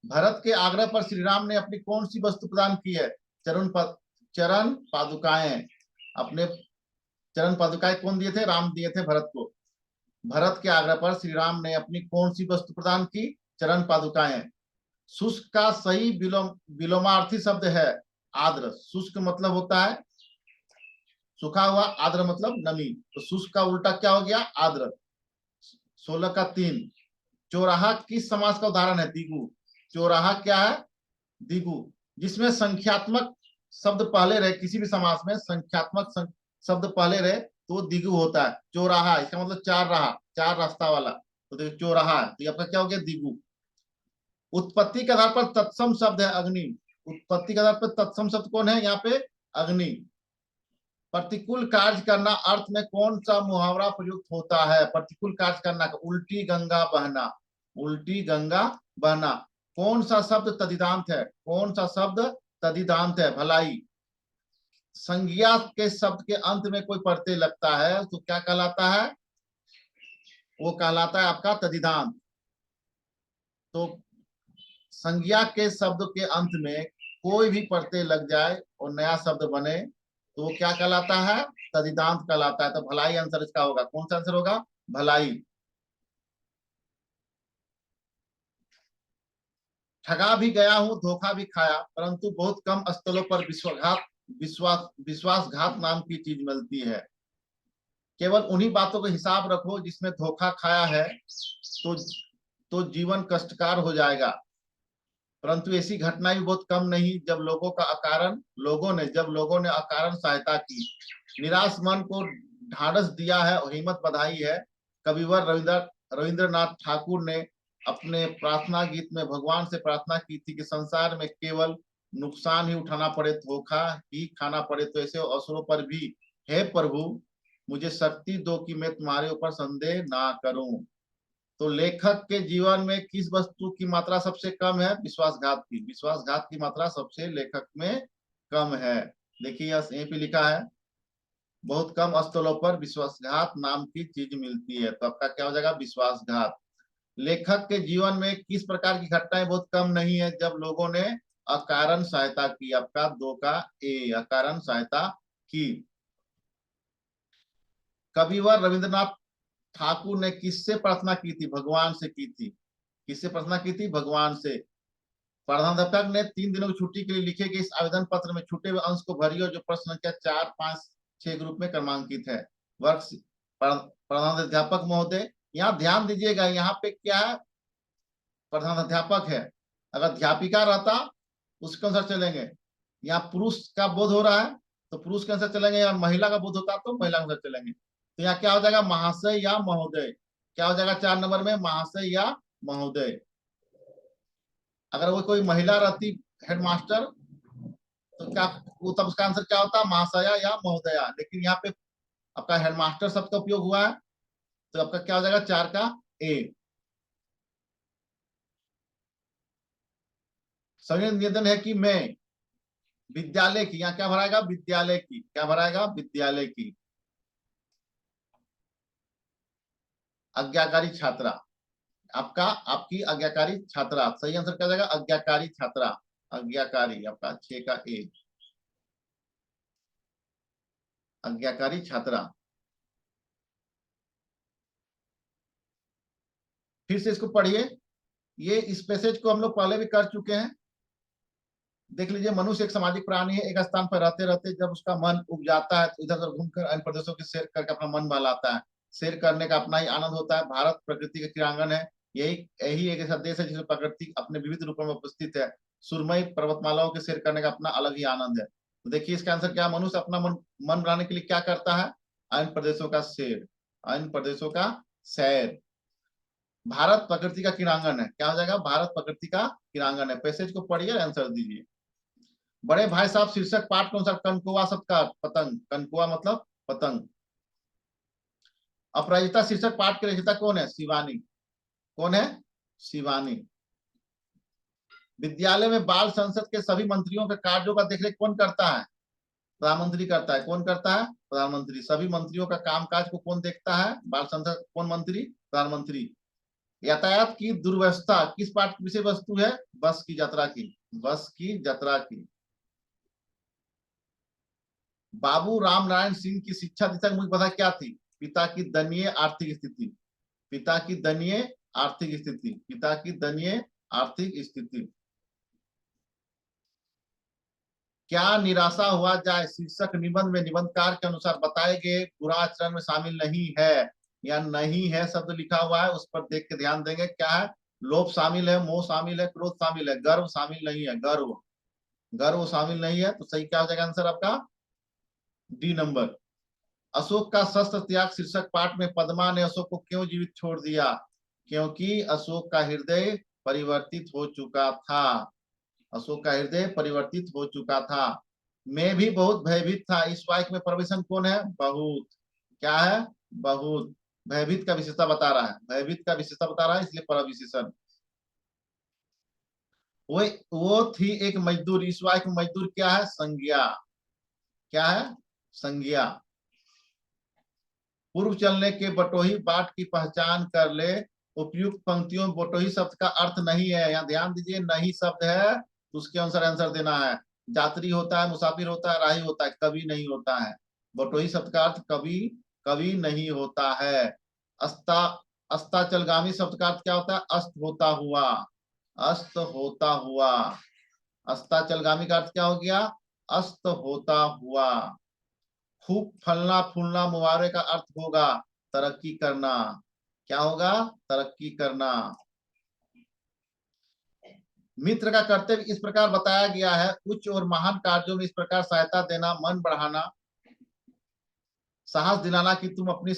भरत के आग्रह पर श्री राम ने अपनी कौन सी वस्तु प्रदान की है, चरण पादुकाएं। अपने चरण पादुकाएं कौन दिए थे, राम दिए थे भरत को। भरत के आग्रह पर श्री राम ने अपनी कौन सी वस्तु प्रदान की, चरण पादुकाएं। शुष्क का सही विलोमार्थी शब्द है आर्द्र। शुष्क मतलब होता है सूखा हुआ, आर्द्र मतलब नमी, तो शुष्क का उल्टा क्या हो गया, आर्द्र। 16 का 3। चौराहा किस समास का उदाहरण है, दिगु। चौराहा क्या है, दिगु। जिसमें संख्यात्मक शब्द पहले रहे, किसी भी समास में संख्यात्मक शब्द पहले रहे तो वो दिगु होता है। चौराहा इसका मतलब चार राह, चार रास्ता वाला, तो देखिए चौराहा है, तो आपका क्या हो गया, दिगु। उत्पत्ति के आधार पर तत्सम शब्द है अग्नि। उत्पत्ति के आधार पर तत्सम शब्द कौन है यहाँ पे, अग्नि। प्रतिकूल कार्य करना अर्थ में कौन सा मुहावरा प्रयुक्त होता है, प्रतिकूल कार्य करना का, उल्टी गंगा बहना, उल्टी गंगा बहना। कौन सा शब्द तदिदांत है, कौन सा शब्द तदिदांत है, भलाई। संज्ञा के शब्द के अंत में कोई प्रत्यय लगता है तो क्या कहलाता है, वो कहलाता है आपका तदिदांत। तो संज्ञा के शब्द के अंत में कोई भी प्रत्यय लग जाए और नया शब्द बने तो वो क्या कहलाता है, तदिदांत कहलाता है। तो भलाई आंसर इसका होगा, कौन सा आंसर होगा, भलाई। ठगा भी गया हूं, धोखा भी खाया, परंतु बहुत कम स्थलों पर विश्वासघात नाम की चीज मिलती है। केवल उन्हीं बातों का हिसाब रखो जिसमें धोखा खाया है, तो जीवन कष्टकार हो जाएगा। परंतु ऐसी घटना भी बहुत कम नहीं जब लोगों ने अकारण सहायता की, निराश मन को ढांढस दिया है और हिम्मत बधाई है। कविवर रविंद्रनाथ ठाकुर ने अपने प्रार्थना गीत में भगवान से प्रार्थना की थी कि संसार में केवल नुकसान ही उठाना पड़े, धोखा ही खाना पड़े तो ऐसे अवसरों पर भी हे प्रभु मुझे शक्ति दो कि मैं तुम्हारे ऊपर संदेह ना करूं। तो लेखक के जीवन में किस वस्तु की मात्रा सबसे कम है? विश्वासघात की। विश्वासघात की मात्रा सबसे लेखक में कम है। देखिए यहीं पे लिखा है बहुत कम स्थलों पर विश्वासघात नाम की चीज मिलती है। तो आपका क्या हो जाएगा? विश्वासघात। लेखक के जीवन में किस प्रकार की घटनाएं बहुत कम नहीं है? जब लोगों ने अकारण सहायता की। आपका 2 का ए, अकारण सहायता की। कविवर रविंद्रनाथ ठाकुर ने किससे प्रार्थना की थी? भगवान से की थी। किससे प्रार्थना की थी? भगवान से। प्रधानाध्यापक ने 3 दिनों की छुट्टी के लिए लिखे गए इस आवेदन पत्र में छूटे हुए अंश को भरियो जो प्रश्न संख्या 4, 5, 6 ग्रुप में क्रमांकित है। वर्ग प्रधानाध्यापक महोदय, यहाँ ध्यान दीजिएगा, यहाँ पे क्या है? प्रधानाध्यापक है। अगर अध्यापिका रहता उसके अनुसार चलेंगे। यहाँ पुरुष का बोध हो रहा है तो पुरुष के अनुसार चलेंगे, या महिला का बोध होता तो महिला के अनुसार चलेंगे। तो यहाँ क्या हो जाएगा? महाशय या महोदय। क्या हो जाएगा 4 नंबर में? महाशय या महोदय। अगर वो कोई महिला रहती हेडमास्टर तो क्या वो तब उसका आंसर क्या होता? महाशया या महोदया। लेकिन यहाँ पे आपका हेडमास्टर शब्द का उपयोग हुआ है तो आपका क्या हो जाएगा? 4 का ए। सभी निवेदन है कि मैं विद्यालय की, यहाँ क्या भराएगा? विद्यालय की। क्या भराएगा? विद्यालय की। आज्ञाकारी छात्रा। आपका आपकी आज्ञाकारी छात्रा। सही आंसर क्या जाएगा? आज्ञाकारी छात्रा। आज्ञाकारी आपका 6 का ए, आज्ञाकारी छात्रा। फिर से इसको पढ़िए। ये इस पैसेज को हम लोग पहले भी कर चुके हैं। देख लीजिए, मनुष्य एक सामाजिक प्राणी है। एक स्थान पर रहते रहते जब उसका मन उब जाता है तो इधर उधर घूमकर अन्य प्रदेशों की सैर करके अपना मन बहलाता है। सैर करने का अपना ही आनंद होता है। भारत प्रकृति का क्रीड़ांगन है। यही यही एक ऐसा देश है जिसमें प्रकृति अपने विविध रूपों में उपस्थित है। सुरमई पर्वतमालाओं की सैर करने का अपना अलग ही आनंद है। तो देखिए इसका आंसर क्या? मनुष्य अपना मन बनाने के लिए क्या करता है? अन्य प्रदेशों का सैर। अन्य प्रदेशों का सैर। भारत प्रकृति का क्रीड़ांगन है। क्या हो जाएगा? भारत प्रकृति का क्रीड़ांगन है। पैसेज को पढ़िए, आंसर दीजिए। बड़े भाई साहब शीर्षक पाठ के अनुसार कनकुआ शब्द का पतंग। कनकुआ मतलब पतंग। अपराजिता शीर्षक पाठ के रचयिता कौन है? शिवानी। कौन है? शिवानी। विद्यालय में बाल संसद के सभी मंत्रियों के कार्यों का देखरेख कौन करता है? प्रधानमंत्री करता है। कौन करता है? प्रधानमंत्री। सभी मंत्रियों का कामकाज को कौन देखता है? बाल संसद कौन मंत्री? प्रधानमंत्री। यातायात की दुर्व्यवस्था किस पाठ की विषय वस्तु है? बस की यात्रा की। बस की यात्रा की। बाबू राम नारायण सिंह की शिक्षा दिशा मुझे पता क्या थी? पिता की दयनीय आर्थिक स्थिति। पिता की दयनीय आर्थिक स्थिति। पिता की दयनीय आर्थिक स्थिति। क्या निराशा हुआ जाए शीर्षक निबंध में निबंधकार के अनुसार बताए गए बुरा आचरण में शामिल नहीं है। या नहीं है शब्द लिखा हुआ है, उस पर देख के ध्यान देंगे। क्या है? लोभ शामिल है, मोह शामिल है, क्रोध शामिल है, गर्व शामिल नहीं है। गर्व, गर्व शामिल नहीं है। तो सही क्या हो जाएगा आंसर आपका? D number. अशोक का शस्त्र त्याग शीर्षक पाठ में पद्मा ने अशोक को क्यों जीवित छोड़ दिया? क्योंकि अशोक का हृदय परिवर्तित हो चुका था। अशोक का हृदय परिवर्तित हो चुका था। मैं भी बहुत भयभीत था। इस वाक्य में प्रविशन कौन है? बहुत। क्या है? बहुत। भयभीत का विशेषता बता रहा है। भयभीत का विशेषता बता रहा है, इसलिए प्रविशेषण। वो थी एक मजदूर। इस वाक्य में मजदूर क्या है? संज्ञा। क्या है? संज्ञा। पूर्व चलने के बटोही बाट की पहचान कर ले। उपयुक्त पंक्तियों में बटोही शब्द का अर्थ नहीं है। यहाँ ध्यान दीजिए, नहीं शब्द है तो उसके अनुसार आंसर देना है। यात्री होता है, मुसाफिर होता है, राही होता है, कवि नहीं होता है। बटोही शब्द का अर्थ कवि, कवि नहीं होता है। अस्ता अस्ताचलगामी शब्द का अर्थ क्या होता है? अस्त होता हुआ। अस्त होता हुआ। अस्ताचलगामी का अर्थ क्या हो गया? अस्त होता हुआ। खूब फलना फूलना मुहावरे का अर्थ होगा तरक्की करना। क्या होगा? तरक्की करना। मित्र का कर्तव्य इस प्रकार बताया गया है। उच्च और महान कार्यों में इस प्रकार सहायता देना, मन बढ़ाना, साहस दिलाना कि तुम अपनी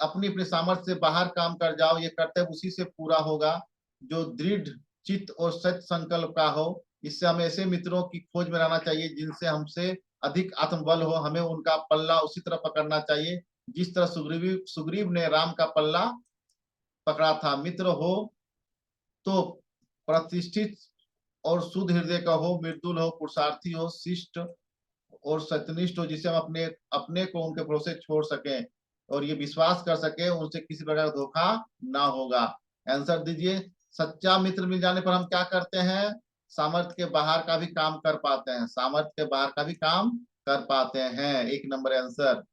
अपनी सामर्थ्य से बाहर काम कर जाओ। ये कर्तव्य उसी से पूरा होगा जो दृढ़ चित्त और सत्य संकल्प का हो। इससे हमें ऐसे मित्रों की खोज में रहना चाहिए जिनसे हमसे अधिक आत्मबल हो। हमें उनका पल्ला उसी तरह पकड़ना चाहिए जिस तरह सुग्रीव ने राम का पल्ला पकड़ा था। मित्र हो तो प्रतिष्ठित और शुद्ध हृदय का हो, मृदुल हो, पुरुषार्थी हो, शिष्ट और सत्यनिष्ठ हो, जिसे हम अपने अपने को उनके भरोसे छोड़ सकें और ये विश्वास कर सके उनसे किसी प्रकार का धोखा ना होगा। आंसर दीजिए। सच्चा मित्र मिल जाने पर हम क्या करते हैं? सामर्थ्य के बाहर का भी काम कर पाते हैं। सामर्थ्य के बाहर का भी काम कर पाते हैं। 1 नंबर आंसर।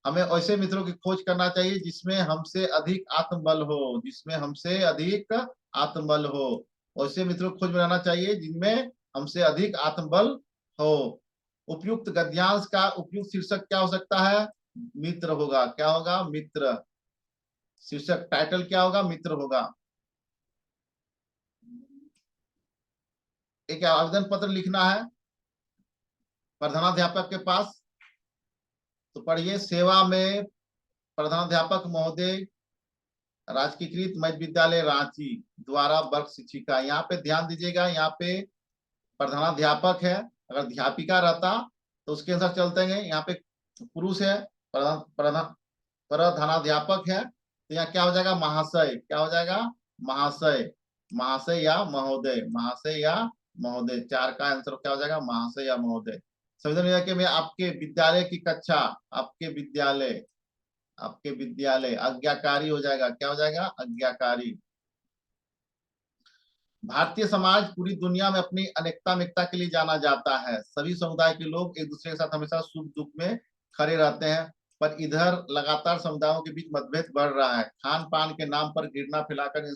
हमें ऐसे मित्रों की खोज करना चाहिए जिसमें हमसे अधिक आत्मबल हो, जिसमें हमसे अधिक आत्मबल हो। ऐसे मित्रों की खोज में रहना चाहिए जिनमें हमसे अधिक आत्मबल हो। उपयुक्त गद्यांश का उपयुक्त शीर्षक क्या हो सकता है? मित्र होगा। क्या होगा? मित्र। शीर्षक टाइटल क्या होगा? मित्र होगा। एक आवेदन पत्र लिखना है प्रधानाध्यापक के पास। तो पढ़िए। सेवा में प्रधानाध्यापक महोदय, राजकीयकृत मध्य विद्यालय रांची द्वारा वर्ग शिक्षिका। यहाँ पे ध्यान दीजिएगा, यहाँ पे प्रधानाध्यापक है। अगर अध्यापिका रहता तो उसके अनुसार चलते हैं। यहाँ पे पुरुष है, प्रधानाध्यापक है, तो यहाँ क्या हो जाएगा? महाशय। क्या हो जाएगा? महाशय। महाशय या महोदय। महाशय या महोदय। 4 का आंसर क्या हो जाएगा? महाशय या महोदय। संविधान में आपके विद्यालय की कक्षा, आपके विद्यालय आज्ञाकारी हो जाएगा। क्या हो जाएगा? आज्ञाकारी। भारतीय समाज पूरी दुनिया में अपनी अनेकता में एकता के लिए जाना जाता है। सभी समुदाय के लोग एक दूसरे के साथ हमेशा सुख दुख में खड़े रहते हैं, पर इधर लगातार समुदायों के बीच मतभेद बढ़ रहा है। खान पान के नाम पर घृणा फैलाकर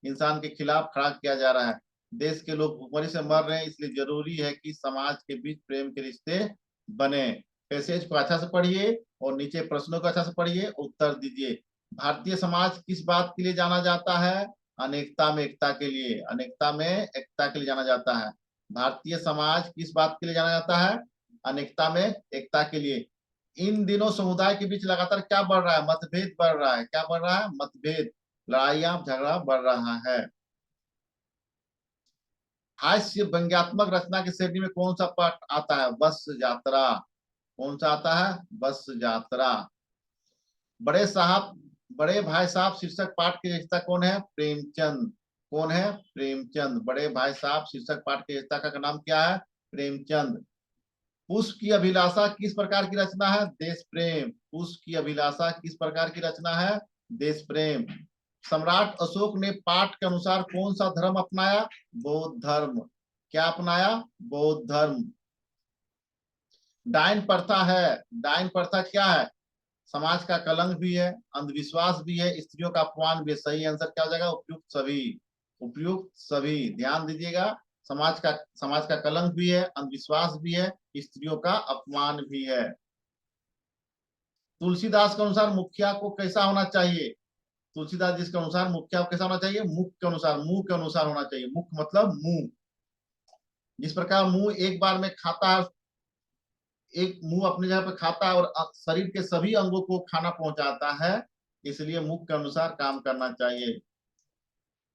इंसान के खिलाफ खड़ा किया जा रहा है। देश के लोग भूखमरी से मर रहे हैं, इसलिए जरूरी है कि समाज के बीच प्रेम के रिश्ते बने। पैसेज को अच्छा से पढ़िए और नीचे प्रश्नों को अच्छा से पढ़िए, उत्तर दीजिए। भारतीय समाज किस बात के लिए जाना जाता है? अनेकता में एकता के लिए। अनेकता में एकता के लिए जाना जाता है। भारतीय समाज किस बात के लिए जाना जाता है? अनेकता में एकता के लिए। इन दिनों समुदाय के बीच लगातार क्या बढ़ रहा है? मतभेद बढ़ रहा है। क्या बढ़ रहा है? मतभेद, लड़ाइयां झगड़ा बढ़ रहा है। हास्य व्यंग्यात्मक रचना की श्रेणी में कौन सा पाठ आता है? बस यात्रा। कौन सा आता है? बस यात्रा। बड़े भाई साहब शीर्षक पाठ की रचयिता कौन है? प्रेमचंद। कौन है? प्रेमचंद। बड़े भाई साहब शीर्षक पाठ की रचयिता का नाम क्या है? प्रेमचंद। पुष्प की अभिलाषा किस प्रकार की रचना है? देश प्रेम। पुष्प की अभिलाषा किस प्रकार की रचना है? देश प्रेम। सम्राट अशोक ने पाठ के अनुसार कौन सा धर्म अपनाया? बौद्ध धर्म। क्या अपनाया? बौद्ध धर्म। डायन प्रथा है। डायन प्रथा क्या है? समाज का कलंक भी है, अंधविश्वास भी है, स्त्रियों का अपमान भी है। सही आंसर क्या हो जाएगा? उपयुक्त सभी। उपयुक्त सभी। ध्यान दीजिएगा। समाज का कलंक भी है, अंधविश्वास भी है, स्त्रियों का अपमान भी है। तुलसीदास के अनुसार मुखिया को कैसा होना चाहिए? तुलसीदास जी के अनुसार मुखिया को कैसा होना चाहिए? मुख के अनुसार, मुंह के अनुसार होना चाहिए। मुख मतलब मुंह। जिस प्रकार मुंह एक बार में खाता है, एक मुंह अपनी जगह पे खाता है और शरीर के सभी अंगों को खाना पहुंचाता है, इसलिए मुख के अनुसार काम करना चाहिए।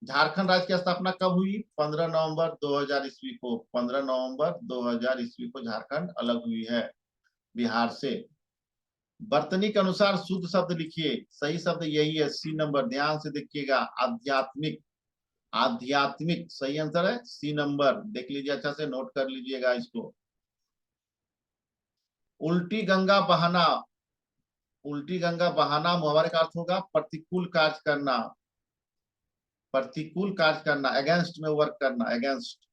झारखंड राज्य की स्थापना कब हुई? 15 नवंबर 2000 ईस्वी को। 15 नवंबर 2000 ईस्वी को झारखंड अलग हुई है बिहार से। वर्तनी के अनुसार शुद्ध शब्द लिखिए। सही शब्द यही है, सी नंबर। ध्यान से देखिएगा। आध्यात्मिक। आध्यात्मिक सही आंसर है, सी नंबर। देख लीजिए, अच्छा से नोट कर लीजिएगा इसको। उल्टी गंगा बहाना। उल्टी गंगा बहाना मुहावरे का अर्थ होगा प्रतिकूल कार्य करना। प्रतिकूल कार्य करना, अगेंस्ट में वर्क करना, अगेंस्ट।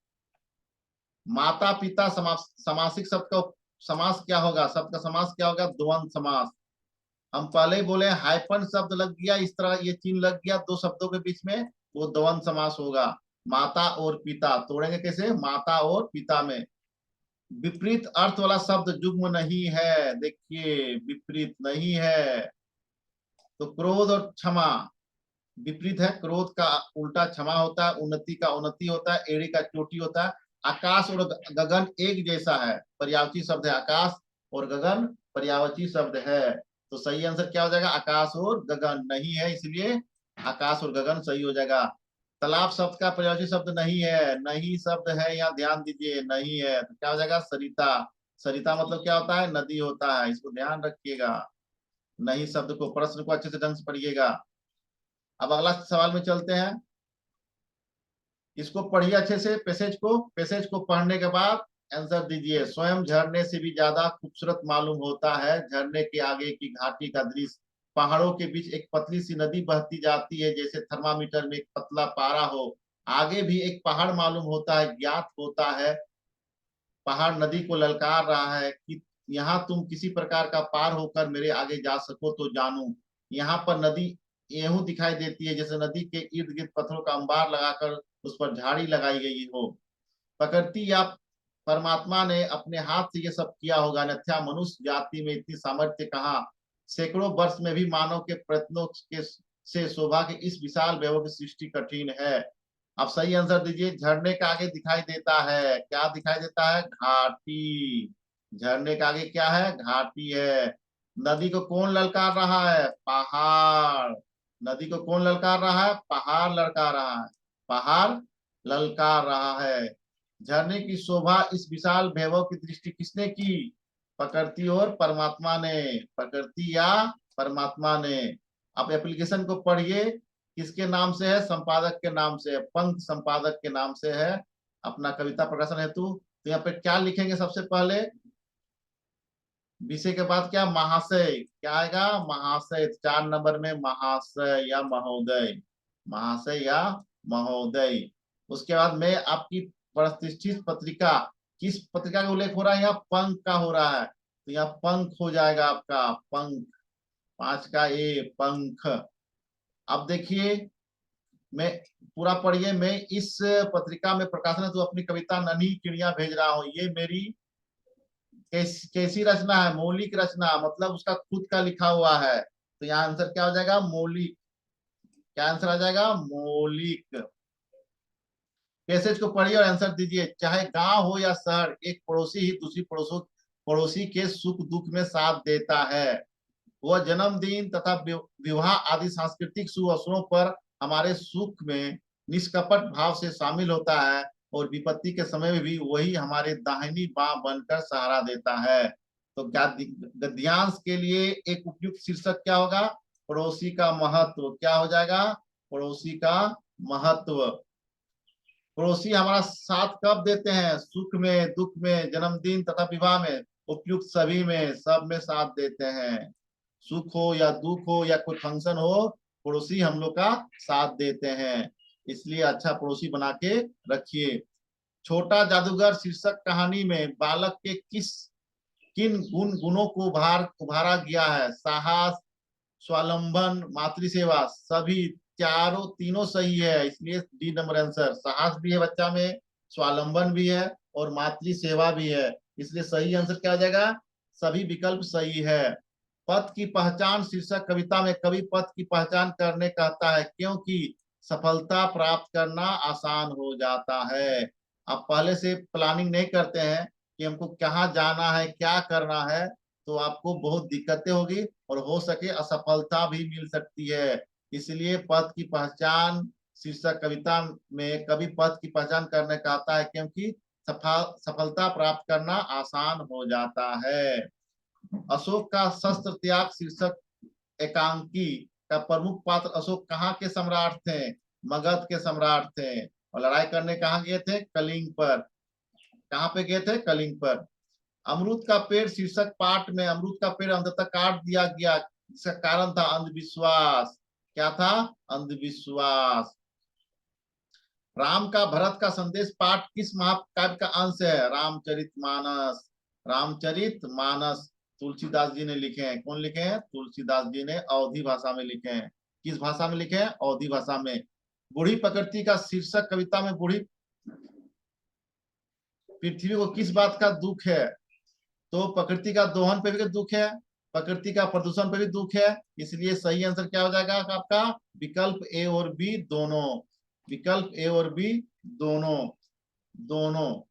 माता पिता समासिक शब्द का समास क्या होगा? शब्द का समास क्या होगा? द्वंद्व समास। हम पहले ही बोले हाइफन शब्द लग गया, इस तरह ये चिन्ह लग गया दो शब्दों के बीच में, वो द्वंद्व समास होगा। माता और पिता तोड़ेंगे कैसे? माता और पिता में। विपरीत अर्थ वाला शब्द जुग्म नहीं है। देखिए, विपरीत नहीं है। तो क्रोध और क्षमा विपरीत है। क्रोध का उल्टा क्षमा होता है, उन्नति का उन्नति होता है, एड़ी का चोटी होता है। आकाश और गगन एक जैसा है, पर्यायवाची शब्द है। आकाश और गगन पर्यायवाची शब्द है। तो सही आंसर क्या हो जाएगा? आकाश और गगन। नहीं है, इसलिए आकाश और गगन सही हो जाएगा। तालाब शब्द का पर्यायवाची शब्द नहीं है, नहीं शब्द है, यहाँ ध्यान दीजिए, नहीं है तो क्या हो जाएगा सरिता। सरिता मतलब क्या होता है, नदी होता है, इसको ध्यान रखिएगा। नहीं शब्द को, प्रश्न को अच्छे से ढंग से पढ़िएगा। अब अगला सवाल में चलते हैं, इसको पढ़िए अच्छे से, पैसेज को पढ़ने के बाद आंसर दीजिए। स्वयं झरने से भी ज्यादा खूबसूरत मालूम होता है झरने के आगे की घाटी का दृश्य। पहाड़ों के बीच एक पतली सी नदी बहती जाती है, जैसे थर्मामीटर में एक पतला पारा हो। आगे भी एक पहाड़ मालूम होता है, ज्ञात होता है पहाड़ नदी को ललकार रहा है कि यहाँ तुम किसी प्रकार का पार होकर मेरे आगे जा सको तो जानू। यहाँ पर नदी यूं दिखाई देती है जैसे नदी के इर्द गिर्द पत्थरों का अंबार लगाकर उस पर झाड़ी लगाई गई हो। प्रकृति या परमात्मा ने अपने हाथ से ये सब किया होगा, अन्यथा मनुष्य जाति में इतनी सामर्थ्य कहाँ। सैकड़ों वर्ष में भी मानव के प्रयत्नों के से शोभा के इस विशाल वैभव की सृष्टि कठिन है। आप सही आंसर दीजिए। झरने के आगे दिखाई देता है, क्या दिखाई देता है, घाटी। झरने के आगे क्या है, घाटी है। नदी को कौन ललकार रहा है, पहाड़। नदी को कौन ललकार रहा है, पहाड़ ललकार रहा है, पहाड़ ललकार रहा है। झरने की शोभा इस विशाल वैभव की दृष्टि किसने की, प्रकृति और परमात्मा ने, प्रकृति या परमात्मा ने। आप एप्लीकेशन को पढ़िए, किसके नाम से है, संपादक के नाम से है, पंत संपादक के नाम से है अपना कविता प्रकाशन हेतु। तो यहाँ पे क्या लिखेंगे, सबसे पहले विषय के बाद क्या, महाशय, क्या आएगा, महाशय। 4 नंबर में महाशय या महोदय, महाशय या महोदय। उसके बाद में आपकी प्रतिष्ठित पत्रिका, किस पत्रिका का उल्लेख हो रहा है, यहाँ पंख का हो रहा है, तो यहाँ पंख हो जाएगा आपका, पंख। 5 का ए, पंख। अब देखिए, मैं पूरा पढ़िए, मैं इस पत्रिका में प्रकाशन तो अपनी कविता नन्ही चिड़िया भेज रहा हूँ। ये मेरी कैसी रचना है, मौलिक रचना, मतलब उसका खुद का लिखा हुआ है। तो यहाँ आंसर क्या हो जाएगा, मौलिक। क्या आंसर आ जाएगा, मौलिक। पैसेज को पढ़िए और आंसर दीजिए। चाहे गांव हो या शहर, एक पड़ोसी ही दूसरी पड़ोसी के सुख दुख में साथ देता है। वह जन्मदिन तथा विवाह आदि सांस्कृतिक शुभ अवसरों पर हमारे सुख में निष्कपट भाव से शामिल होता है, और विपत्ति के समय में भी वही हमारे दाहिनी बां बनकर सहारा देता है। तो गद्यांश के लिए एक उपयुक्त शीर्षक क्या होगा, पड़ोसी का महत्व। क्या हो जाएगा, पड़ोसी का महत्व। पड़ोसी हमारा साथ कब देते हैं, सुख में, दुख में, जन्मदिन तथा विवाह में, उपयुक्त सभी में, सब में साथ देते हैं। सुख हो या दुख हो या कोई फंक्शन हो, पड़ोसी हम लोग का साथ देते हैं, इसलिए अच्छा पड़ोसी बना के रखिए। छोटा जादूगर शीर्षक कहानी में बालक के किन गुणों को उभारा गया है, साहस, स्वावलंबन, मातृ सेवा, सभी तीनों सही है, इसलिए डी नंबर आंसर। साहस भी है बच्चा में, स्वावलंबन भी है और मातृ सेवा भी है, इसलिए सही आंसर क्या हो जाएगा, सभी विकल्प सही है। पथ की पहचान शीर्षक कविता में कवि पथ की पहचान करने कहता है, क्योंकि सफलता प्राप्त करना आसान हो जाता है। आप पहले से प्लानिंग नहीं करते हैं कि हमको कहाँ जाना है, क्या करना है, तो आपको बहुत दिक्कतें होगी और हो सके असफलता भी मिल सकती है। इसलिए पथ की पहचान शीर्षक कविता में कवि पथ की पहचान करने कहता है, क्योंकि सफलता प्राप्त करना आसान हो जाता है। अशोक का शस्त्र त्याग शीर्षक एकांकी का प्रमुख पात्र अशोक कहाँ के सम्राट थे, मगध के सम्राट थे, और लड़ाई करने कहाँ गए थे, कलिंग पर। कहाँ पे गए थे, कलिंग पर। अमरूद का पेड़ शीर्षक पाठ में अमरूद का पेड़ अंततः काट दिया गया, जिसका कारण था अंधविश्वास। क्या था, अंधविश्वास। राम का भरत का संदेश पाठ किस महाकाव्य का अंश है, रामचरितमानस। रामचरितमानस तुलसीदास जी ने लिखे हैं, कौन लिखे हैं, तुलसीदास जी ने अवधी भाषा में लिखे हैं। किस भाषा में लिखे हैं, अवधी भाषा में। बूढ़ी प्रकृति का शीर्षक कविता में बूढ़ी पृथ्वी को किस बात का दुख है, तो प्रकृति का दोहन पे भी दुख है, प्रकृति का प्रदूषण पे भी दुख है, इसलिए सही आंसर क्या हो जाएगा आपका, विकल्प ए और बी दोनों, विकल्प ए और बी दोनों, दोनों।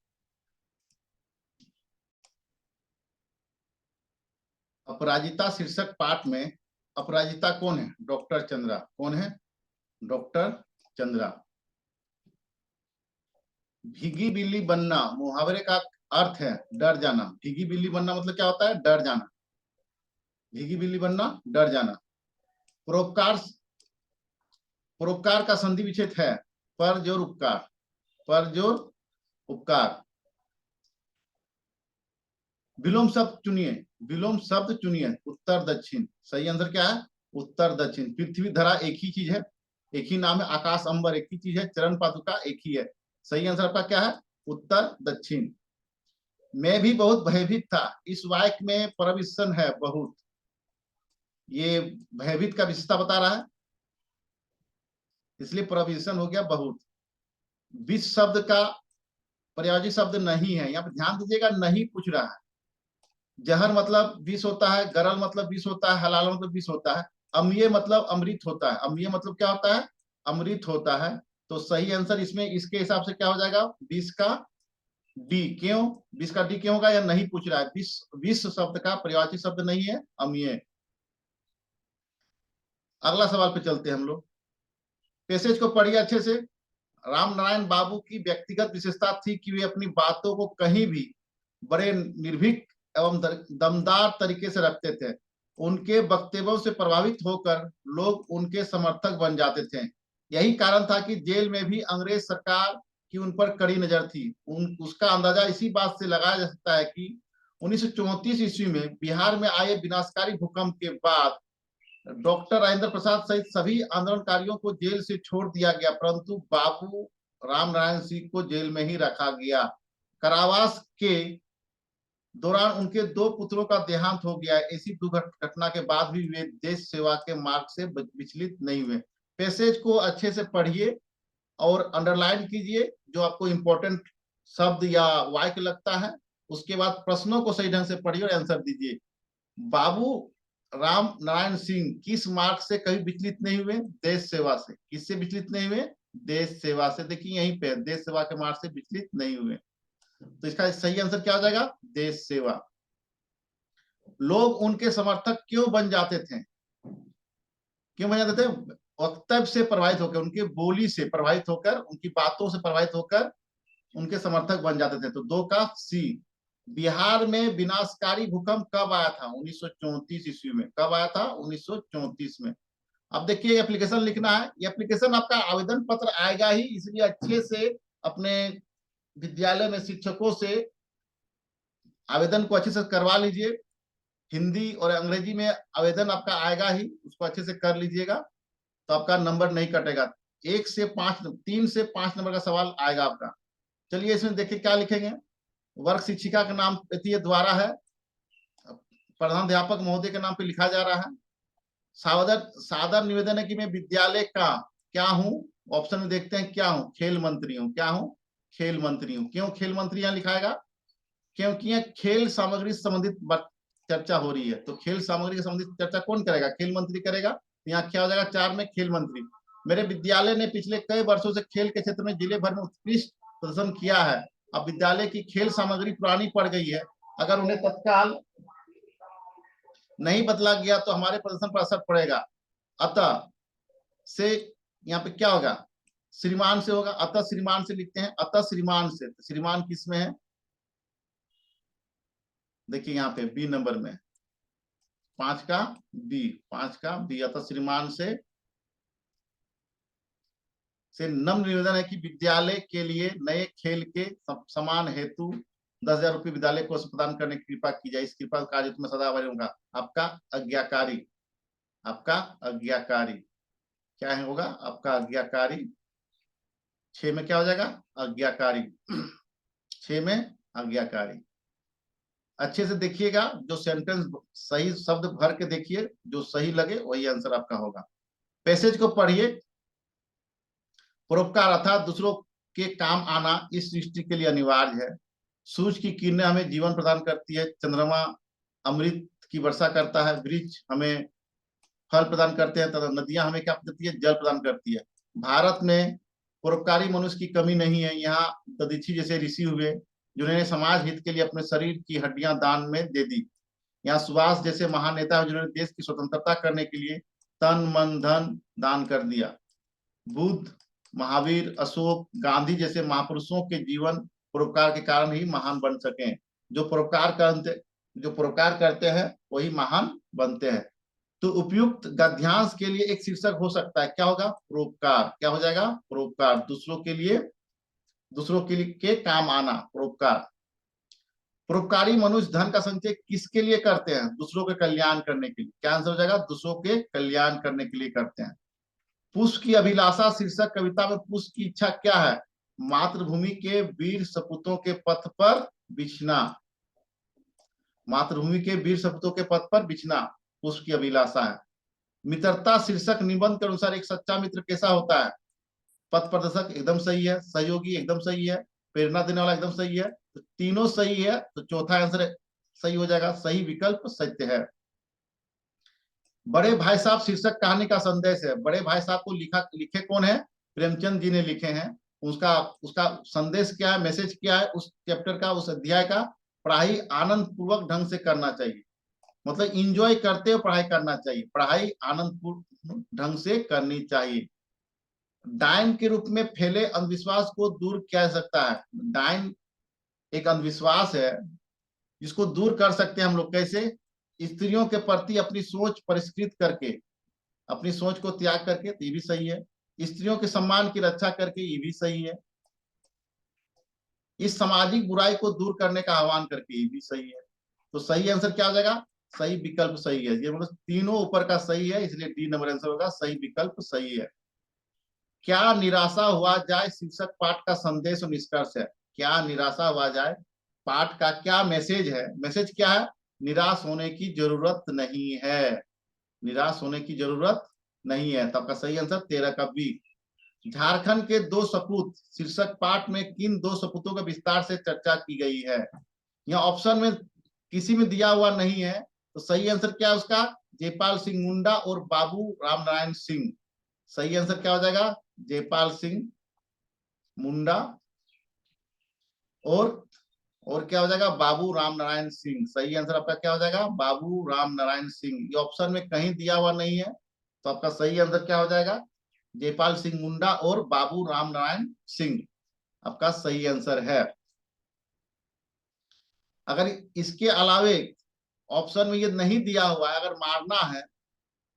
अपराजिता शीर्षक पाठ में अपराजिता कौन है, डॉक्टर चंद्रा। कौन है, डॉक्टर चंद्रा। भीगी बिल्ली बनना मुहावरे का अर्थ है डर जाना। भीगी बिल्ली बनना मतलब क्या होता है? डर जाना। भीगी बिल्ली बनना, डर जाना। परोपकार, परोपकार का संधि विच्छेद है पर जोर उपकार, पर जोर उपकार। विलोम शब्द चुनिए, विलोम शब्द चुनिए। उत्तर दक्षिण, सही आंसर क्या है? उत्तर दक्षिण। पृथ्वी धरा एक ही चीज है, एक ही नाम है। आकाश अंबर एक ही चीज है। चरण पादुका एक ही है। सही आंसर आपका क्या है? उत्तर दक्षिण। मैं भी बहुत भयभीत था, इस वाक्य में प्रविशन है बहुत। ये भयभीत का विशेषता बता रहा है, इसलिए प्रविशन हो गया बहुत। विष शब्द का पर्यायवाची शब्द नहीं है, यहाँ पे ध्यान दीजिएगा, नहीं पूछ रहा है। जहर मतलब विष होता है, गरल मतलब विष होता है, हलाल मतलब विष होता है। अम्लीय मतलब अमृत होता है। अम्लीय मतलब क्या होता है? अमृत होता है। तो सही आंसर इसमें इसके हिसाब से क्या हो जाएगा? 20 का डी। क्यों 20 का डी क्यों होगा? या नहीं पूछ रहा है। विष, विष शब्द का पर्यायवाची शब्द नहीं है, अम्लीय। अगला सवाल पे चलते हैं हम लोग। पैसेज को पढ़िए अच्छे से। राम नारायण बाबू की व्यक्तिगत विशेषता थी कि वे अपनी बातों को कहीं भी बड़े निर्भीक एवं दमदार तरीके से रखते थे। उनके वक्तव्यों से प्रभावित होकर लोग उनके समर्थक बन जाते थे। यही कारण था कि जेल में भी अंग्रेज सरकार की उन पर कड़ी नजर थी। उसका अंदाजा इसी बात से लगाया जा सकता है कि 1934 ईस्वी में बिहार में आए विनाशकारी भूकंप के बाद डॉक्टर राजेंद्र प्रसाद सहित सभी आंदोलनकारियों को जेल से छोड़ दिया गया, परंतु बाबू राम नारायण सिंह को जेल में ही रखा गया। कारावास के दौरान उनके 2 पुत्रों का देहांत हो गया। ऐसी दुर्घटना के बाद भी वे देश सेवा के मार्ग से विचलित नहीं हुए। पैसेज को अच्छे से पढ़िए और अंडरलाइन कीजिए जो आपको इंपॉर्टेंट शब्द या वाक्य लगता है। उसके बाद प्रश्नों को सही ढंग से पढ़िए और आंसर दीजिए। बाबू राम नारायण सिंह किस मार्ग से कभी विचलित नहीं हुए? देश सेवा से। किससे विचलित नहीं हुए? देश सेवा से। देखिए यहीं पे देश सेवा के मार्ग से विचलित नहीं हुए। तो इसका सही आंसर क्या हो जाएगा? देश सेवा। लोग उनके समर्थक क्यों बन जाते थे? क्यों बन जाते थे? वक्तव्य से प्रभावित होकर, उनकी बोली से प्रभावित होकर, उनकी बातों से प्रभावित होकर उनके समर्थक बन जाते थे। तो 2 का सी। बिहार में विनाशकारी भूकंप कब आया था? 1934 ईस्वी में। कब आया था? 1934 में। अब देखिए एप्लीकेशन लिखना है। ये एप्लीकेशन आपका आवेदन पत्र आएगा ही, इसलिए अच्छे से अपने विद्यालय में शिक्षकों से आवेदन को अच्छे से करवा लीजिए। हिंदी और अंग्रेजी में आवेदन आपका आएगा ही, उसको अच्छे से कर लीजिएगा तो आपका नंबर नहीं कटेगा। 1 से 5, 3 से 5 नंबर का सवाल आएगा आपका। चलिए इसमें देखिए क्या लिखेंगे। वर्ग शिक्षिका का नाम द्वारा है, प्रधानाध्यापक महोदय के नाम पे लिखा जा रहा है। सादर निवेदन है कि मैं विद्यालय का क्या हूं? ऑप्शन में देखते हैं क्या हूं? खेल मंत्री हूं। क्या हूं? खेल मंत्री हूं। क्यों खेल मंत्री यहां लिखाएगा? क्योंकि यह खेल सामग्री से संबंधित चर्चा हो रही है। तो खेल सामग्री से संबंधित चर्चा कौन करेगा? खेल मंत्री करेगा। यहाँ क्या हो जाएगा? 4 में खेल मंत्री। मेरे विद्यालय ने पिछले कई वर्षों से खेल के क्षेत्र में जिले भर में उत्कृष्ट प्रदर्शन किया है। अब विद्यालय की खेल सामग्री पुरानी पड़ गई है, अगर उन्हें तत्काल नहीं बदला गया तो हमारे प्रदर्शन पर असर पड़ेगा। अतः से यहाँ पे क्या होगा? श्रीमान से होगा। अतः श्रीमान से लिखते हैं। अतः श्रीमान से, श्रीमान किस में है? देखिए यहाँ पे बी नंबर में 5 का बी, 5 का बी। अतः श्रीमान से नम्र निवेदन है कि विद्यालय के लिए नए खेल के समान हेतु 10,000 रुपये विद्यालय को प्रदान करने की कृपा की जाए। इस कृपा कार्य में सदा बने होगा। आपका आज्ञाकारी, आपका आज्ञाकारी क्या है होगा? आपका आज्ञाकारी। 6 में क्या हो जाएगा? आज्ञाकारी। 6 में आज्ञाकारी। अच्छे से देखिएगा, जो सेंटेंस सही शब्द भर के देखिए, जो सही लगे वही आंसर आपका होगा। पैसेज को पढ़िए। परोपकार अर्थात दूसरों के काम आना इस सृष्टि के लिए अनिवार्य है। सूरज की किरणें हमें जीवन प्रदान करती है। चंद्रमा अमृत की वर्षा करता है। वृक्ष हमें फल प्रदान करते हैं तथा नदियां हमें क्या देती है? जल प्रदान करती है। भारत में परोपकारी मनुष्य की कमी नहीं है। यहाँ दधीची जैसे ऋषि हुए जिन्होंने समाज हित के लिए अपने शरीर की हड्डियां दान में दे दी। यहाँ सुभाष जैसे महान नेता जिन्होंने देश की स्वतंत्रता करने के लिए तन मन धन दान कर दिया। बुद्ध महावीर, अशोक, गांधी जैसे महापुरुषों के जीवन परोपकार के कारण ही महान बन सके। जो परोपकार करते हैं वही महान बनते हैं। तो उपयुक्त गद्यांश के लिए एक शीर्षक हो सकता है, क्या होगा? परोपकार। क्या हो जाएगा? परोपकार। दूसरों के लिए के काम आना, परोपकार। परोपकारी मनुष्य धन का संचय किसके लिए करते हैं? दूसरों के कल्याण करने के लिए। क्या आंसर हो जाएगा? दूसरों के कल्याण करने के लिए करते हैं। पुष्प की अभिलाषा शीर्षक कविता में पुष्प की इच्छा क्या है? मातृभूमि के वीर सपूतों के पथ पर बिछना। मातृभूमि के वीर सपूतों के पथ पर बिछना पुष्प की अभिलाषा है। मित्रता शीर्षक निबंध के अनुसार एक सच्चा मित्र कैसा होता है? पथ प्रदर्शक एकदम सही है, सहयोगी एकदम सही है, प्रेरणा देने वाला एकदम सही है। तो तीनों सही है, तो चौथा आंसर सही हो जाएगा। सही विकल्प सत्य है। बड़े भाई साहब शीर्षक कहानी का संदेश है। बड़े भाई साहब को लिखे कौन है? प्रेमचंद जी ने लिखे हैं। उसका उसका संदेश क्या है, मैसेज क्या है उस चैप्टर का, उस अध्याय का? पढ़ाई आनंद पूर्वक ढंग से करना चाहिए, मतलब इंजॉय करते हुए पढ़ाई करना चाहिए। पढ़ाई आनंद पूर्वक ढंग से करनी चाहिए। डायन के रूप में फैले अंधविश्वास को दूर किया जा सकता है। डायन एक अंधविश्वास है जिसको दूर कर सकते हैं हम लोग। कैसे? स्त्रियों के प्रति अपनी सोच परिष्कृत करके, अपनी सोच को त्याग करके, तो ये भी सही है। स्त्रियों के सम्मान की रक्षा करके, ये भी सही है। इस सामाजिक बुराई को दूर करने का आह्वान करके, ये भी सही है। तो सही आंसर क्या हो जाएगा? सही विकल्प सही है। ये मतलब तीनों ऊपर का सही है, इसलिए डी नंबर आंसर होगा। सही विकल्प सही है। क्या निराशा हुआ जाए शीर्षक पाठ का संदेश और निष्कर्ष है। क्या निराशा हुआ जाए पाठ का क्या मैसेज है? मैसेज क्या है? निराश होने की जरूरत नहीं है। निराश होने की जरूरत नहीं है। तो आपका सही आंसर 13 का बी। झारखंड के दो सपूत शीर्षक पाठ में किन दो सपूतों का विस्तार से चर्चा की गई है? यहाँ ऑप्शन में किसी में दिया हुआ नहीं है, तो सही आंसर क्या है उसका? जयपाल सिंह मुंडा और बाबू रामनारायण सिंह। सही आंसर क्या हो जाएगा? जयपाल सिंह मुंडा और क्या हो जाएगा? बाबू रामनारायण सिंह। सही आंसर आपका क्या हो जाएगा? बाबू रामनारायण सिंह। ये ऑप्शन में कहीं दिया हुआ नहीं है, तो आपका सही आंसर क्या हो जाएगा? जयपाल सिंह मुंडा और बाबू रामनारायण सिंह आपका सही आंसर है। अगर इसके अलावे ऑप्शन में ये नहीं दिया हुआ है, अगर मारना है,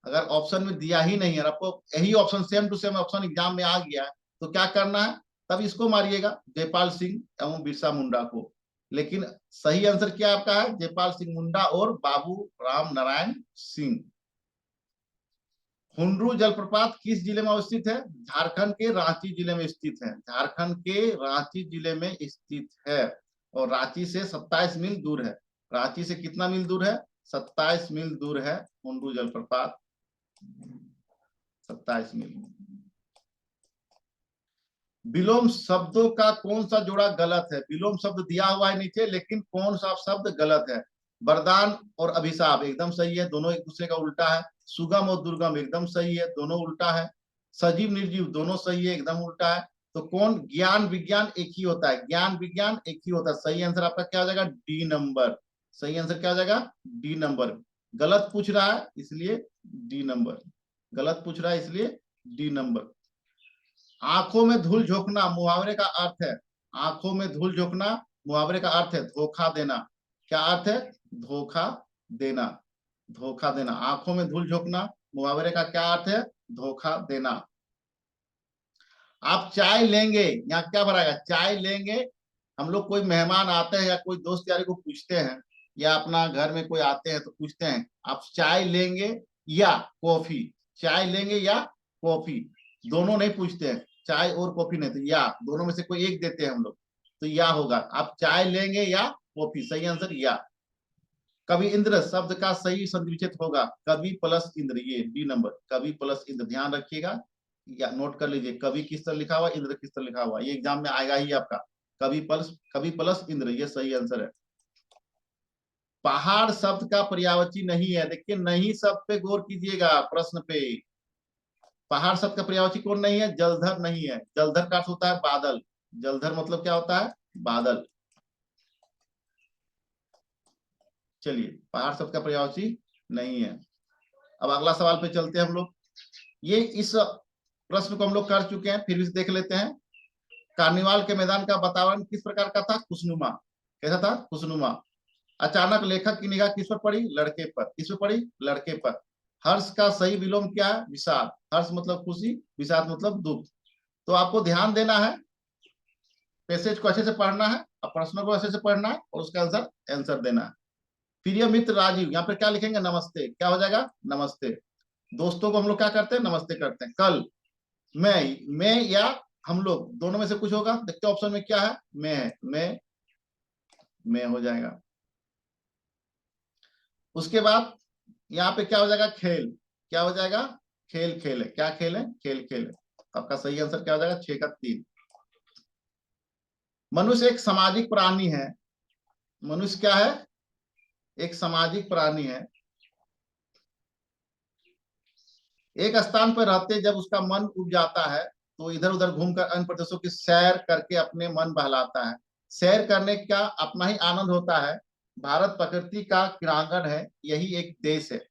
अगर ऑप्शन में दिया ही नहीं है, आपको यही option same to same option exam में आ गया है, तो क्या करना है? तब इसको मारिएगा, जयपाल सिंह एवं बिरसा मुंडा को। लेकिन सही आंसर क्या आपका है? जयपाल सिंह मुंडा और बाबू राम नारायण सिंह। हुंडरू जलप्रपात किस जिले में अवस्थित है? झारखंड के रांची जिले में स्थित है। झारखंड के रांची जिले में स्थित है और रांची से 27 मील दूर है। रांची से कितना मील दूर है? 27 मील दूर है हुंडरू जलप्रपात। 27 मील। विलोम शब्दों का कौन सा जोड़ा गलत है? विलोम शब्द दिया हुआ है नीचे, लेकिन कौन सा शब्द गलत है? वरदान और अभिशाप एकदम सही है, दोनों एक दूसरे का उल्टा है। सुगम और दुर्गम एकदम सही है, दोनों उल्टा है। सजीव निर्जीव दोनों सही है, एकदम उल्टा है। तो कौन? ज्ञान विज्ञान एक ही होता है। ज्ञान विज्ञान एक ही होता है। सही आंसर आपका क्या हो जाएगा? D number. सही आंसर क्या हो जाएगा? D number. गलत पूछ रहा है इसलिए डी नंबर। गलत पूछ रहा है इसलिए डी नंबर। आंखों में धूल झोंकना मुहावरे का अर्थ है। आंखों में धूल झोंकना मुहावरे का अर्थ है धोखा देना। क्या अर्थ है? धोखा देना। धोखा देना। आंखों में धूल झोंकना मुहावरे का क्या अर्थ है? धोखा देना। आप चाय लेंगे, यहाँ क्या भराएगा? चाय लेंगे। हम लोग कोई मेहमान आते हैं या कोई दोस्त यारी को पूछते हैं, या अपना घर में कोई आते हैं तो पूछते हैं आप चाय लेंगे या कॉफी? चाय लेंगे या कॉफी, दोनों नहीं पूछते हैं। चाय और कॉफी नहीं, तो या दोनों में से कोई एक देते हैं हम लोग, तो या होगा। आप चाय लेंगे या कॉफी, सही आंसर या। कवि इंद्र शब्द का सही संधिविच्छेद होगा कवि प्लस इंद्र, ये डी नंबर। कवि प्लस इंद्र, ध्यान रखिएगा या नोट कर लीजिए। कवि किस तरह लिखा हुआ, इंद्र किस तरह लिखा हुआ, ये एग्जाम में आएगा ही आपका। कवि प्लस इंद्र, ये सही आंसर है। पहाड़ शब्द का पर्यायवाची नहीं है। देखिए नहीं शब्द पे गौर कीजिएगा प्रश्न पे। पहाड़ शब्द का पर्यायवाची कौन नहीं है? जलधर नहीं है। जलधर का अर्थ होता है बादल। जलधर मतलब क्या होता है? बादल। चलिए पहाड़ शब्द का पर्यायवाची नहीं है। अब अगला सवाल पे चलते हैं हम लोग। ये प्रश्न को हम लोग कर चुके हैं, फिर भी देख लेते हैं। कार्निवाल के मैदान का वातावरण किस प्रकार का था? खुशनुमा। कैसा था? खुशनुमा। अचानक लेखक की निगाह किस पर पड़ी? लड़के पर। किस पर पड़ी? लड़के पर। हर्ष का सही विलोम क्या है? विषाद। हर्ष मतलब खुशी, विषाद मतलब दुख। तो आपको ध्यान देना है, पैसेज को अच्छे से पढ़ना है और प्रश्नों को अच्छे से पढ़ना है और उसका आंसर आंसर देना है। प्रिय मित्र राजीव, यहाँ पे क्या लिखेंगे? नमस्ते। क्या हो जाएगा? नमस्ते। दोस्तों को हम लोग क्या करते हैं? नमस्ते करते हैं। कल मैं या हम लोग दोनों में से कुछ होगा। देखते हैं ऑप्शन में क्या है। मैं है, मैं हो जाएगा। उसके बाद यहाँ पे क्या हो जाएगा? खेल। क्या हो जाएगा? खेल खेल है। क्या खेल है? खेल खेल है। आपका सही आंसर क्या हो जाएगा? 6 का 3। मनुष्य एक सामाजिक प्राणी है। मनुष्य क्या है? एक सामाजिक प्राणी है। एक स्थान पर रहते जब उसका मन उब जाता है तो इधर उधर घूमकर अन्य प्रदेशों की सैर करके अपने मन बहलाता है। सैर करने का अपना ही आनंद होता है। भारत प्रकृति का क्रीड़ांगन है। यही एक देश है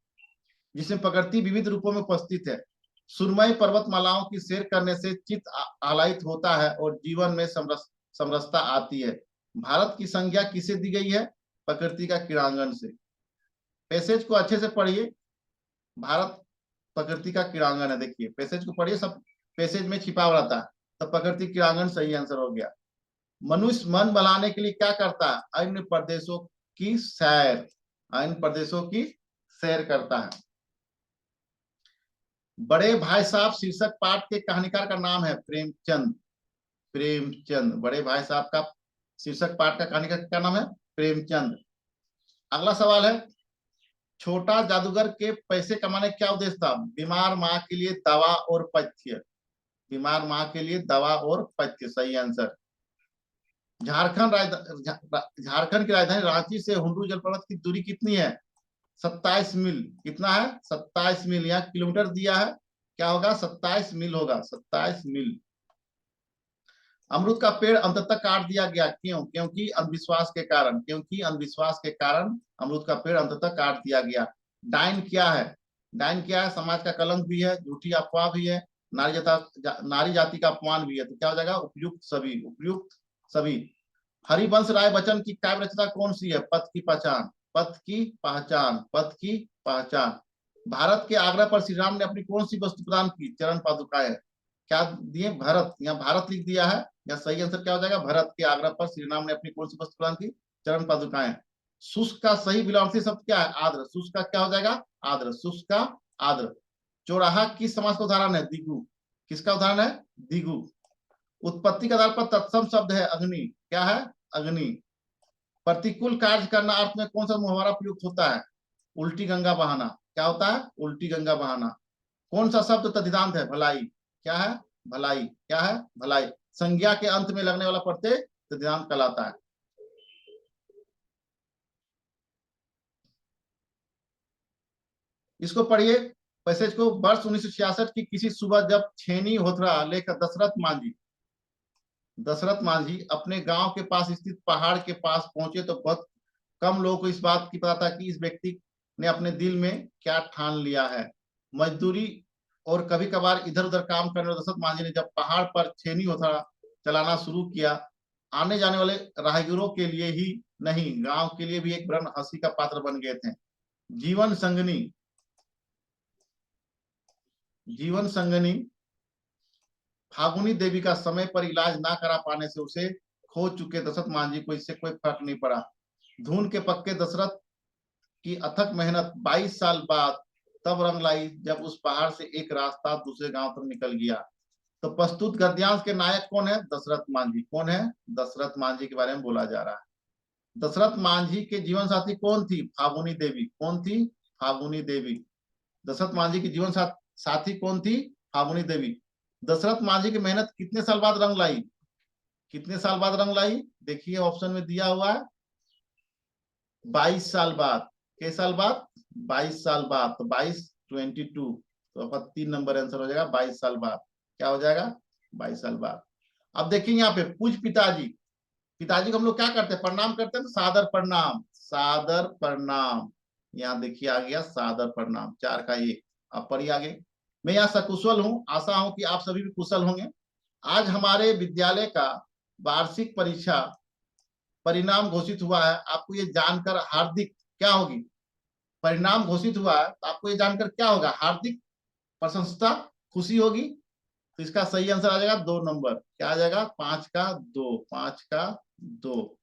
जिसमें प्रकृति विविध रूपों में उपस्थित है। सुरमई पर्वतमालाओं की सैर करने से चित्त आह्लादित होता है और जीवन में समरसता आती है। भारत की संज्ञा किसे दी गई है? प्रकृति का क्रीड़ांगन से। पैसेज को अच्छे से पढ़िए। भारत प्रकृति का क्रीड़ांगन है। देखिए पैसेज को पढ़िए, सब पैसेज में छिपा हुआ रहता है। तो प्रकृति क्रीड़ांगन सही आंसर हो गया। मनुष्य मन बनाने के लिए क्या करता है? अन्य प्रदेशों की सैर। अन्य प्रदेशों की सैर करता है। बड़े भाई साहब शीर्षक पाठ के कहानीकार का नाम है प्रेमचंद। प्रेमचंद। बड़े भाई साहब का शीर्षक पाठ का कहानीकार क्या नाम है? प्रेमचंद। अगला सवाल है, छोटा जादूगर के पैसे कमाने क्या उद्देश्य था? बीमार माँ के लिए दवा और पथ्य। बीमार माँ के लिए दवा और पथ्य सही आंसर। झारखंड की राजधानी रांची से हुंडरू जलप्रपात की दूरी कितनी है? 27 मील। कितना है? 27 मील। यहाँ किलोमीटर दिया है, क्या होगा? 27 मील होगा। 27 मील। अमरूद का पेड़ अंततः काट दिया गया, क्यों? क्योंकि अंधविश्वास के कारण। क्योंकि अंधविश्वास के कारण अमरूद का पेड़ अंततः काट दिया गया। डाइन क्या है? डाइन क्या है? समाज का कलंक भी है, झूठी अफवाह भी है, नारी जाति का अपमान भी है। तो क्या हो जाएगा? उपयुक्त सभी। उपयुक्त सभी। हरिवंश राय बच्चन की काव्य रचना कौन सी है? पथ की पहचान। पथ की पहचान। पथ की पहचान। भारत के आग्रह पर श्री राम ने अपनी कौन सी वस्तु प्रदान की? चरण पादुकाएं। क्या दिए? भरत। यहाँ भारत लिख दिया है। या सही आंसर क्या हो जाएगा? भरत के आग्रह पर श्री राम ने अपनी कौन सी वस्तु प्रदान की? चरण पादुकाएं। शुष्क का सही विलोमार्थी शब्द क्या है? आर्द्र। शुष्क का क्या हो जाएगा? आर्द्र। शुष्क का आर्द्र। चौराहा किस समास का उदाहरण है? दिगु। किसका उदाहरण है? दिगु। उत्पत्ति के आधार पर तत्सम शब्द है अग्नि। क्या है? अग्नि। प्रतिकूल कार्य करना अर्थ में कौन सा मुहावरा प्रयुक्त होता है? उल्टी गंगा बहाना। क्या होता है? उल्टी गंगा बहाना। कौन सा शब्द तद्धितांत है? भलाई। क्या है? भलाई। क्या है? भलाई। संज्ञा के अंत में लगने वाला प्रत्यय तद्धितांत कहलाता है। इसको पढ़िए पैसेज को। वर्ष 1966 की किसी सुबह जब छेनी होथरा लेकर दशरथ मांझी अपने गांव के पास स्थित पहाड़ के पास पहुंचे तो बहुत कम लोगों को इस बात की पता था कि इस व्यक्ति ने अपने दिल में क्या ठान लिया है। मजदूरी और कभी कभार इधर उधर काम करने वाले दशरथ मांझी ने जब पहाड़ पर छेनी होथरा चलाना शुरू किया, आने जाने वाले राहगीरों के लिए ही नहीं, गांव के लिए भी एक बड़ा हंसी का पात्र बन गए थे। जीवन संगनी। जीवन संगनी फागुनी देवी का समय पर इलाज ना करा पाने से उसे खो चुके दशरथ मांझी को इससे कोई फर्क नहीं पड़ा। धून के पक्के दशरथ की अथक मेहनत 22 साल बाद तब रंग लाई जब उस पहाड़ से एक रास्ता दूसरे गांव तक निकल गया। तो प्रस्तुत गद्यांश के नायक कौन है? दशरथ मांझी। कौन है? दशरथ मांझी के बारे में बोला जा रहा है। दशरथ मांझी के जीवन साथी कौन थी? फागुनी देवी। कौन थी? फागुनी देवी। दशरथ मांझी की जीवन साथी कौन थी? फागुनी देवी। दशरथ मांझी की मेहनत कितने साल बाद रंग लाई? कितने साल बाद रंग लाई? देखिए ऑप्शन में दिया हुआ है 22 साल बाद। कितने साल बाद? 22 साल बाद। तो 22 तो आपका 3 नंबर आंसर हो जाएगा 22 साल बाद। क्या हो जाएगा? 22 साल बाद। अब देखिए यहाँ पे पूज पिताजी। पिताजी को हम लोग क्या करते हैं? प्रणाम करते हैं। तो सादर प्रणाम। सादर प्रणाम। यहाँ देखिए आ गया सादर प्रणाम। 4 का 1। अब पढ़िए आगे। मैं यहाँ सकुशल हूँ, आशा हूँ कि आप सभी भी कुशल होंगे। आज हमारे विद्यालय का वार्षिक परीक्षा परिणाम घोषित हुआ है। आपको ये जानकर हार्दिक क्या होगी, परिणाम घोषित हुआ है तो आपको ये जानकर क्या होगा, हार्दिक प्रशंसा, खुशी होगी। तो इसका सही आंसर आ जाएगा 2 नंबर। क्या आ जाएगा, 5 का 2, 5 का 2।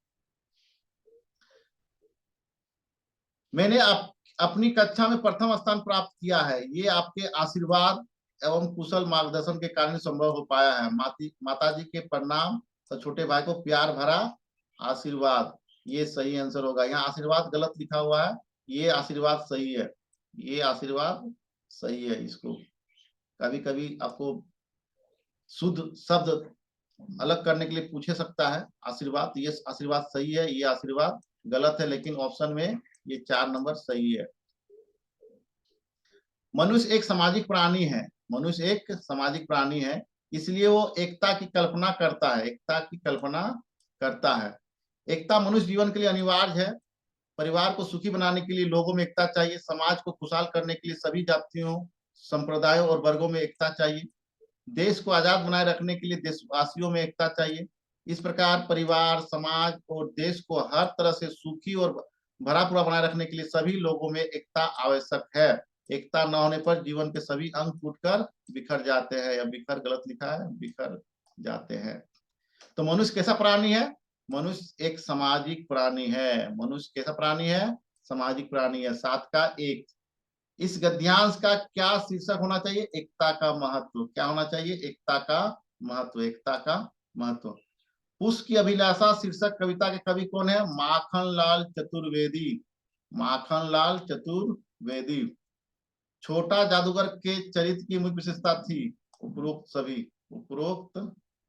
मैंने अपनी कक्षा में प्रथम स्थान प्राप्त किया है, ये आपके आशीर्वाद एवं कुशल मार्गदर्शन के कारण संभव हो पाया है। माता जी के प्रणाम, तो छोटे भाई को प्यार भरा आशीर्वाद, ये सही आंसर होगा। यहाँ आशीर्वाद गलत लिखा हुआ है, ये आशीर्वाद सही है, ये आशीर्वाद सही है। इसको कभी कभी आपको शुद्ध शब्द अलग करने के लिए पूछे सकता है आशीर्वाद। ये आशीर्वाद सही है, ये आशीर्वाद गलत है, लेकिन ऑप्शन में ये 4 नंबर सही है। मनुष्य एक सामाजिक प्राणी है, मनुष्य एक सामाजिक प्राणी है, इसलिए वो एकता की कल्पना करता है, एकता की कल्पना करता है। एकता मनुष्य जीवन के लिए अनिवार्य है। परिवार को सुखी बनाने के लिए लोगों में एकता चाहिए, समाज को खुशहाल करने के लिए सभी जातियों, संप्रदायों और वर्गों में एकता चाहिए, देश को आजाद बनाए रखने के लिए देशवासियों में एकता चाहिए। इस प्रकार परिवार, समाज और देश को हर तरह से सुखी और भरा पूरा बनाए रखने के लिए सभी लोगों में एकता आवश्यक है। एकता न होने पर जीवन के सभी अंग टूटकर बिखर जाते हैं, या बिखर गलत लिखा है, बिखर जाते हैं। तो मनुष्य कैसा प्राणी है, मनुष्य एक सामाजिक प्राणी है। मनुष्य कैसा प्राणी है, सामाजिक प्राणी है। 7 का 1। इस गद्यांश का क्या शीर्षक होना चाहिए, एकता का महत्व। क्या होना चाहिए, एकता का महत्व, एकता का महत्व। पुष्प की अभिलाषा शीर्षक कविता के कवि कौन है, माखन लाल चतुर्वेदी, माखन लाल चतुर्वेदी। छोटा जादूगर के चरित्र की मुख्य विशेषता थी, उपरोक्त सभी, उपरोक्त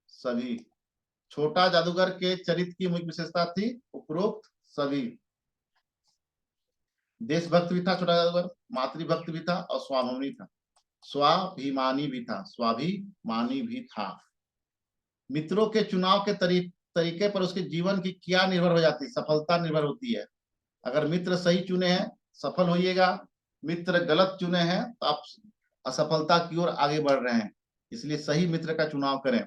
सभी। छोटा जादूगर के चरित्र की मुख्य विशेषता थी, उपरोक्त सभी। देशभक्त भी था छोटा जादूगर, मातृभक्त भी था और स्वाभिमानी था, स्वाभिमानी भी था, स्वाभिमानी भी था। मित्रों के चुनाव के तरीके पर उसके जीवन की क्या निर्भर हो जाती है, सफलता निर्भर होती है। अगर मित्र सही चुने हैं सफल होइएगा, मित्र गलत चुने हैं तो आप असफलता की ओर आगे बढ़ रहे हैं, इसलिए सही मित्र का चुनाव करें।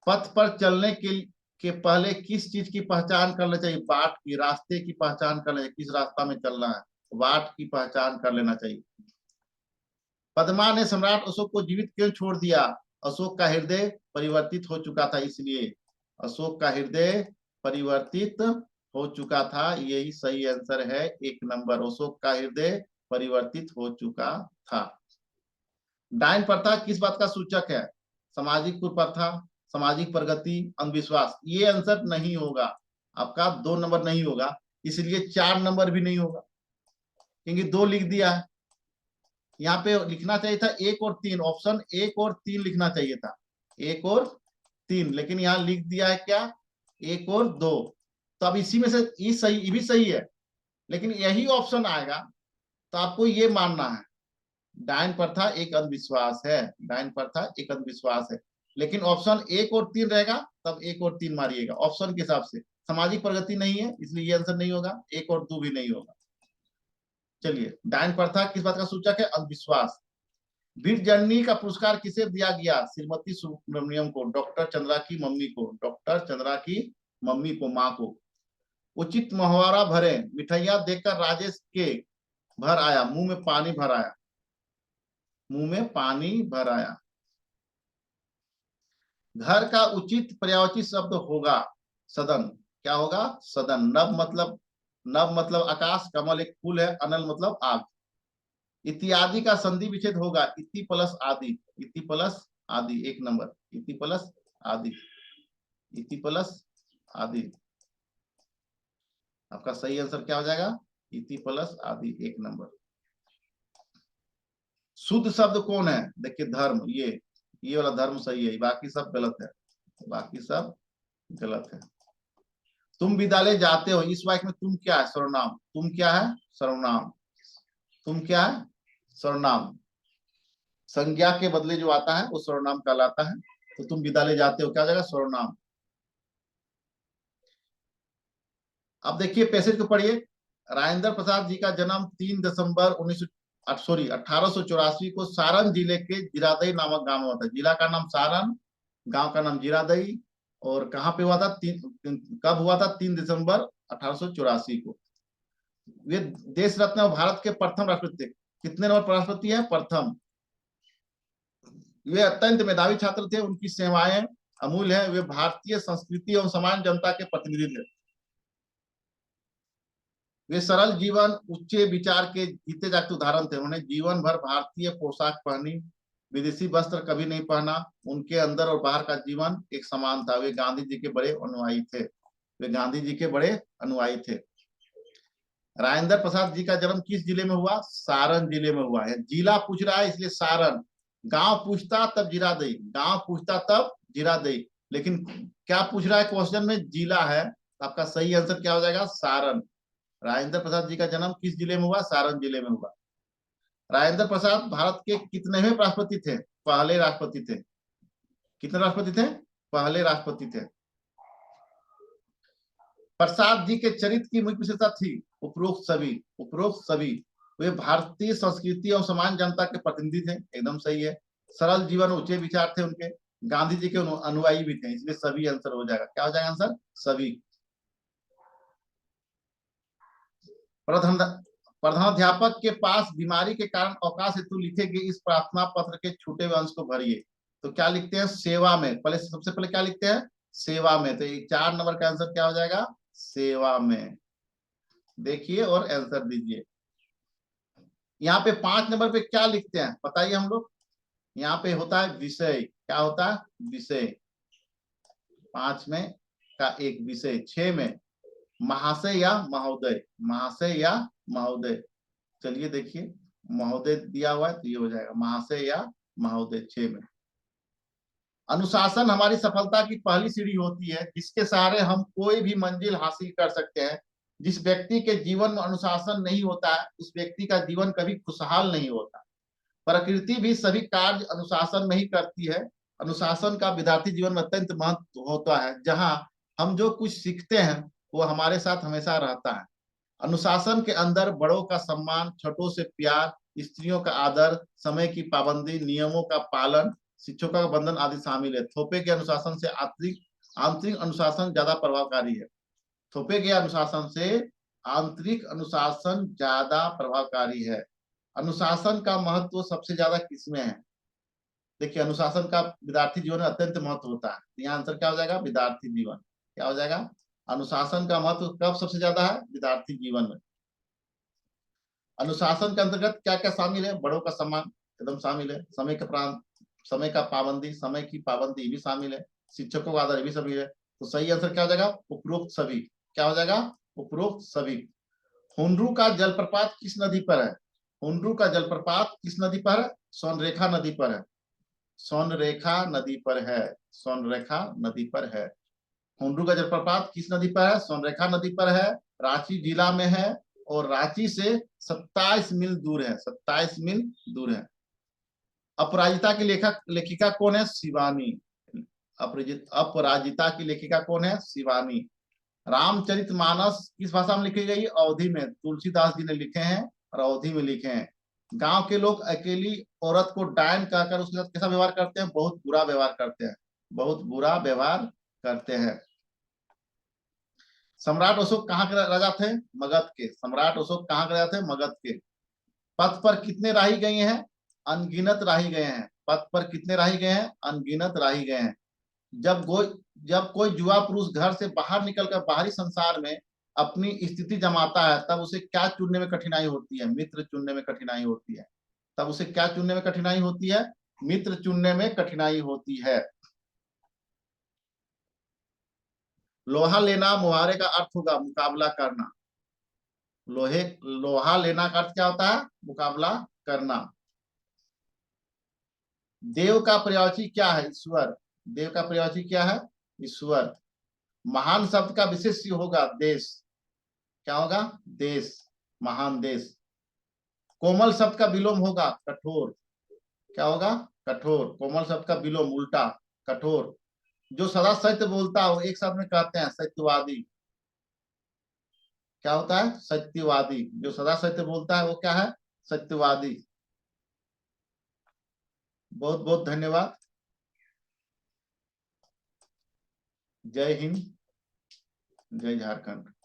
पथ पर चलने के पहले किस चीज की पहचान करना चाहिए, बाट की, रास्ते की पहचान करना चाहिए, किस रास्ता में चलना है, बाट की पहचान कर लेना चाहिए। पद्मा ने सम्राट अशोक को जीवित क्यों छोड़ दिया, अशोक का हृदय परिवर्तित हो चुका था इसलिए, अशोक का हृदय परिवर्तित हो चुका था, यही सही आंसर है 1 नंबर। अशोक का हृदय परिवर्तित हो चुका था। डायन प्रथा किस बात का सूचक है, सामाजिक कुप्रथा, सामाजिक प्रगति, अंधविश्वास। ये आंसर नहीं होगा आपका, 2 नंबर नहीं होगा, इसलिए 4 नंबर भी नहीं होगा, क्योंकि 2 लिख दिया है। यहाँ पे लिखना चाहिए था 1 और 3, ऑप्शन 1 और 3 लिखना चाहिए था, 1 और 3, लेकिन यहाँ लिख दिया है क्या, 1 और 2। तो अब इसी में से ये सही, ये भी सही है, लेकिन यही ऑप्शन आएगा तो आपको ये मानना है डायन प्रथा एक अंधविश्वास है, डायन प्रथा एक अंधविश्वास है। लेकिन ऑप्शन 1 और 3 रहेगा तब 1 और 3 मारिएगा ऑप्शन के हिसाब से। सामाजिक प्रगति नहीं है इसलिए ये आंसर नहीं होगा, 1 और 2 भी नहीं होगा। चलिए, डायन प्रथा किस बात का सूचक है, अंधविश्वास। वीर जननी का पुरस्कार किसे दिया गया, श्रीमती सुब्रमण्यम को, डॉक्टर चंद्रा की मम्मी को, डॉक्टर चंद्रा की मम्मी को, माँ को। उचित मुहावरा भरे, मिठाइयां देखकर राजेश के भर आया, मुंह में पानी भर आया, मुंह में पानी भर आया। घर का उचित पर्यायवाची शब्द होगा सदन। क्या होगा, सदन। नभ मतलब आकाश, कमल एक फूल है, अनल मतलब आग। इत्यादि का संधि विच्छेद होगा, इति प्लस आदि, इति प्लस आदि 1 नंबर, इति प्लस आदि, इति प्लस आदि। आपका सही आंसर क्या हो जाएगा, इति प्लस आदि 1 नंबर। शुद्ध शब्द कौन है, देखिए धर्म, ये वाला धर्म सही है, बाकी सब गलत है, बाकी सब गलत है। तुम विद्यालय जाते हो, इस वाक्य में तुम क्या है, सर्वनाम। तुम क्या है, सर्वनाम। तुम क्या है, सर्वनाम। संज्ञा के बदले जो आता है वो सर्वनाम कहलाता है। तो तुम विद्यालय जाते हो क्या हो जाएगा, सर्वनाम। अब देखिए पैसेज को पढ़िए। राजेंद्र प्रसाद जी का जन्म 3 दिसंबर सॉरी 1884 को सारण जिले के जीरादई नामक गांव में हुआ था। जिला का नाम सारण, गांव का नाम जीरादई। और कहाँ पे हुआ था? कब हुआ था? 3 दिसंबर 1884 को। वे देश रत्न और भारत के प्रथम राष्ट्रपति थे। कितने नंबर पर राष्ट्रपति है? प्रथम। वे अत्यंत मेधावी छात्र थे, उनकी सेवाएं अमूल्य है। वे भारतीय संस्कृति और सामान्य जनता के प्रतिनिधि थे। वे सरल जीवन, उच्च विचार के जीते जागते उदाहरण थे। उन्होंने जीवन भर भारतीय पोशाक पहनी, विदेशी वस्त्र कभी नहीं पहना। उनके अंदर और बाहर का जीवन एक समान था। वे गांधी जी के बड़े अनुयायी थे। वे गांधी जी के बड़े अनुयायी थे। राजेंद्र प्रसाद जी का जन्म किस जिले में हुआ? सारण जिले में हुआ है। जिला पूछ रहा है इसलिए सारण। गांव पूछता तब जीरादई, गांव पूछता तब जीरादई, लेकिन क्या पूछ रहा है क्वेश्चन में? जिला है। आपका सही आंसर क्या हो जाएगा? सारण। राजेंद्र प्रसाद जी का जन्म किस जिले में हुआ? सारण जिले में हुआ। राजेंद्र प्रसाद भारत के कितनेवें राष्ट्रपति थे? पहले राष्ट्रपति थे। कितने राष्ट्रपति थे? पहले राष्ट्रपति थे। प्रसाद जी के चरित्र की मुख्य विशेषता थी उपरोक्त सभी। उपरोक्त सभी। वे भारतीय संस्कृति और सामान्य जनता के प्रतिनिधि थे, एकदम सही है। सरल जीवन, ऊंचे विचार थे उनके। गांधी जी के अनुयायी भी थे, इसलिए सभी आंसर हो जाएगा। क्या हो जाएगा आंसर? सभी। प्रधानाध्यापक के पास बीमारी के कारण अवकाश हेतु लिखे गए इस प्रार्थना पत्र के छूटे हुए अंश को भरिए। तो क्या लिखते हैं? सेवा में। पहले सबसे पहले क्या लिखते हैं? सेवा में। तो 4 नंबर का आंसर क्या हो जाएगा? सेवा में। देखिए और आंसर दीजिए। यहाँ पे 5 नंबर पे क्या लिखते हैं बताइए हम लोग? यहाँ पे होता है विषय। क्या होता है? विषय। 5 में का एक विषय। 6 में महाशय या महोदय। महाशय या महोदय। चलिए देखिए, महोदय दिया हुआ है तो ये हो जाएगा महाशय या महोदय। 6 में अनुशासन हमारी सफलता की पहली सीढ़ी होती है, जिसके सहारे हम कोई भी मंजिल हासिल कर सकते हैं। जिस व्यक्ति के जीवन में अनुशासन नहीं होता है, उस व्यक्ति का जीवन कभी खुशहाल नहीं होता। प्रकृति भी सभी कार्य अनुशासन में ही करती है। अनुशासन का विद्यार्थी जीवन में अत्यंत महत्व होता है। जहां हम जो कुछ सीखते हैं वो हमारे साथ हमेशा रहता है। अनुशासन के अंदर बड़ों का सम्मान, छोटों से प्यार, स्त्रियों का आदर, समय की पाबंदी, नियमों का पालन, शिक्षकों का बंधन आदि शामिल है। थोपे के अनुशासन से आंतरिक आंतरिक अनुशासन ज्यादा प्रभावकारी है। थोपे के अनुशासन से आंतरिक अनुशासन ज्यादा प्रभावकारी है। अनुशासन का महत्व सबसे ज्यादा किसमें है? देखिए, अनुशासन का विद्यार्थी जीवन में अत्यंत महत्व होता है। यहाँ आंसर क्या हो जाएगा? विद्यार्थी जीवन। क्या हो जाएगा? अनुशासन का महत्व कब सबसे ज्यादा है? विद्यार्थी जीवन में। अनुशासन के अंतर्गत क्या क्या शामिल है? बड़ों का सम्मान एकदम शामिल है। समय का पाबंदी, समय की पाबंदी भी शामिल है। शिक्षकों का आदर भी शामिल है। तो सही आंसर क्या हो जाएगा? उपरोक्त सभी। क्या हो जाएगा? उपरोक्त सभी। हुंड्रू का जलप्रपात किस नदी पर है? हुंड्रू का जलप्रपात किस नदी पर है? स्वर्णरेखा नदी पर है। स्वर्णरेखा नदी पर है। स्वर्णरेखा नदी पर है। हुंड्रू का जलप्रपात किस नदी पर है? स्वर्णरेखा नदी पर है। रांची जिला में है और रांची से 27 मील दूर है। 27 मील दूर है। अपराजिता की लेखिका कौन है? शिवानी। अपराजिता की लेखिका कौन है? शिवानी। रामचरितमानस किस भाषा में लिखी गई? अवधी में। तुलसीदास जी ने लिखे हैं और अवधी में लिखे हैं। गांव के लोग अकेली औरत को डायन कहकर उसके साथ कैसा व्यवहार करते हैं? बहुत बुरा व्यवहार करते हैं। बहुत बुरा व्यवहार करते हैं। सम्राट अशोक कहाँ के राजा थे? मगध के। सम्राट अशोक कहाँ के राजा थे? मगध के। पथ पर कितने राही गए हैं? अनगिनत राही गए हैं। पथ पर कितने राही गए हैं? अनगिनत राही गए हैं। जब कोई युवा पुरुष घर से बाहर निकलकर बाहरी संसार में अपनी स्थिति जमाता है, तब उसे क्या चुनने में कठिनाई होती है? मित्र चुनने में कठिनाई होती है। तब उसे क्या चुनने में कठिनाई होती है? मित्र चुनने में कठिनाई होती है। लोहा लेना मुहावरे का अर्थ होगा मुकाबला करना। लोहा लेना का अर्थ क्या होता है? मुकाबला करना। देव का पर्यायवाची क्या है? ईश्वर। देव का पर्यायवाची क्या है? ईश्वर। महान शब्द का विशेष होगा देश। क्या होगा? देश। महान देश। कोमल शब्द का विलोम होगा कठोर। क्या होगा? कठोर। कोमल शब्द का विलोम उल्टा कठोर। जो सदा सत्य बोलता है वो एक शब्द में कहते हैं सत्यवादी। क्या होता है? सत्यवादी। जो सदा सत्य बोलता है वो क्या है? सत्यवादी। बहुत बहुत धन्यवाद। जय हिंद, जय झारखंड।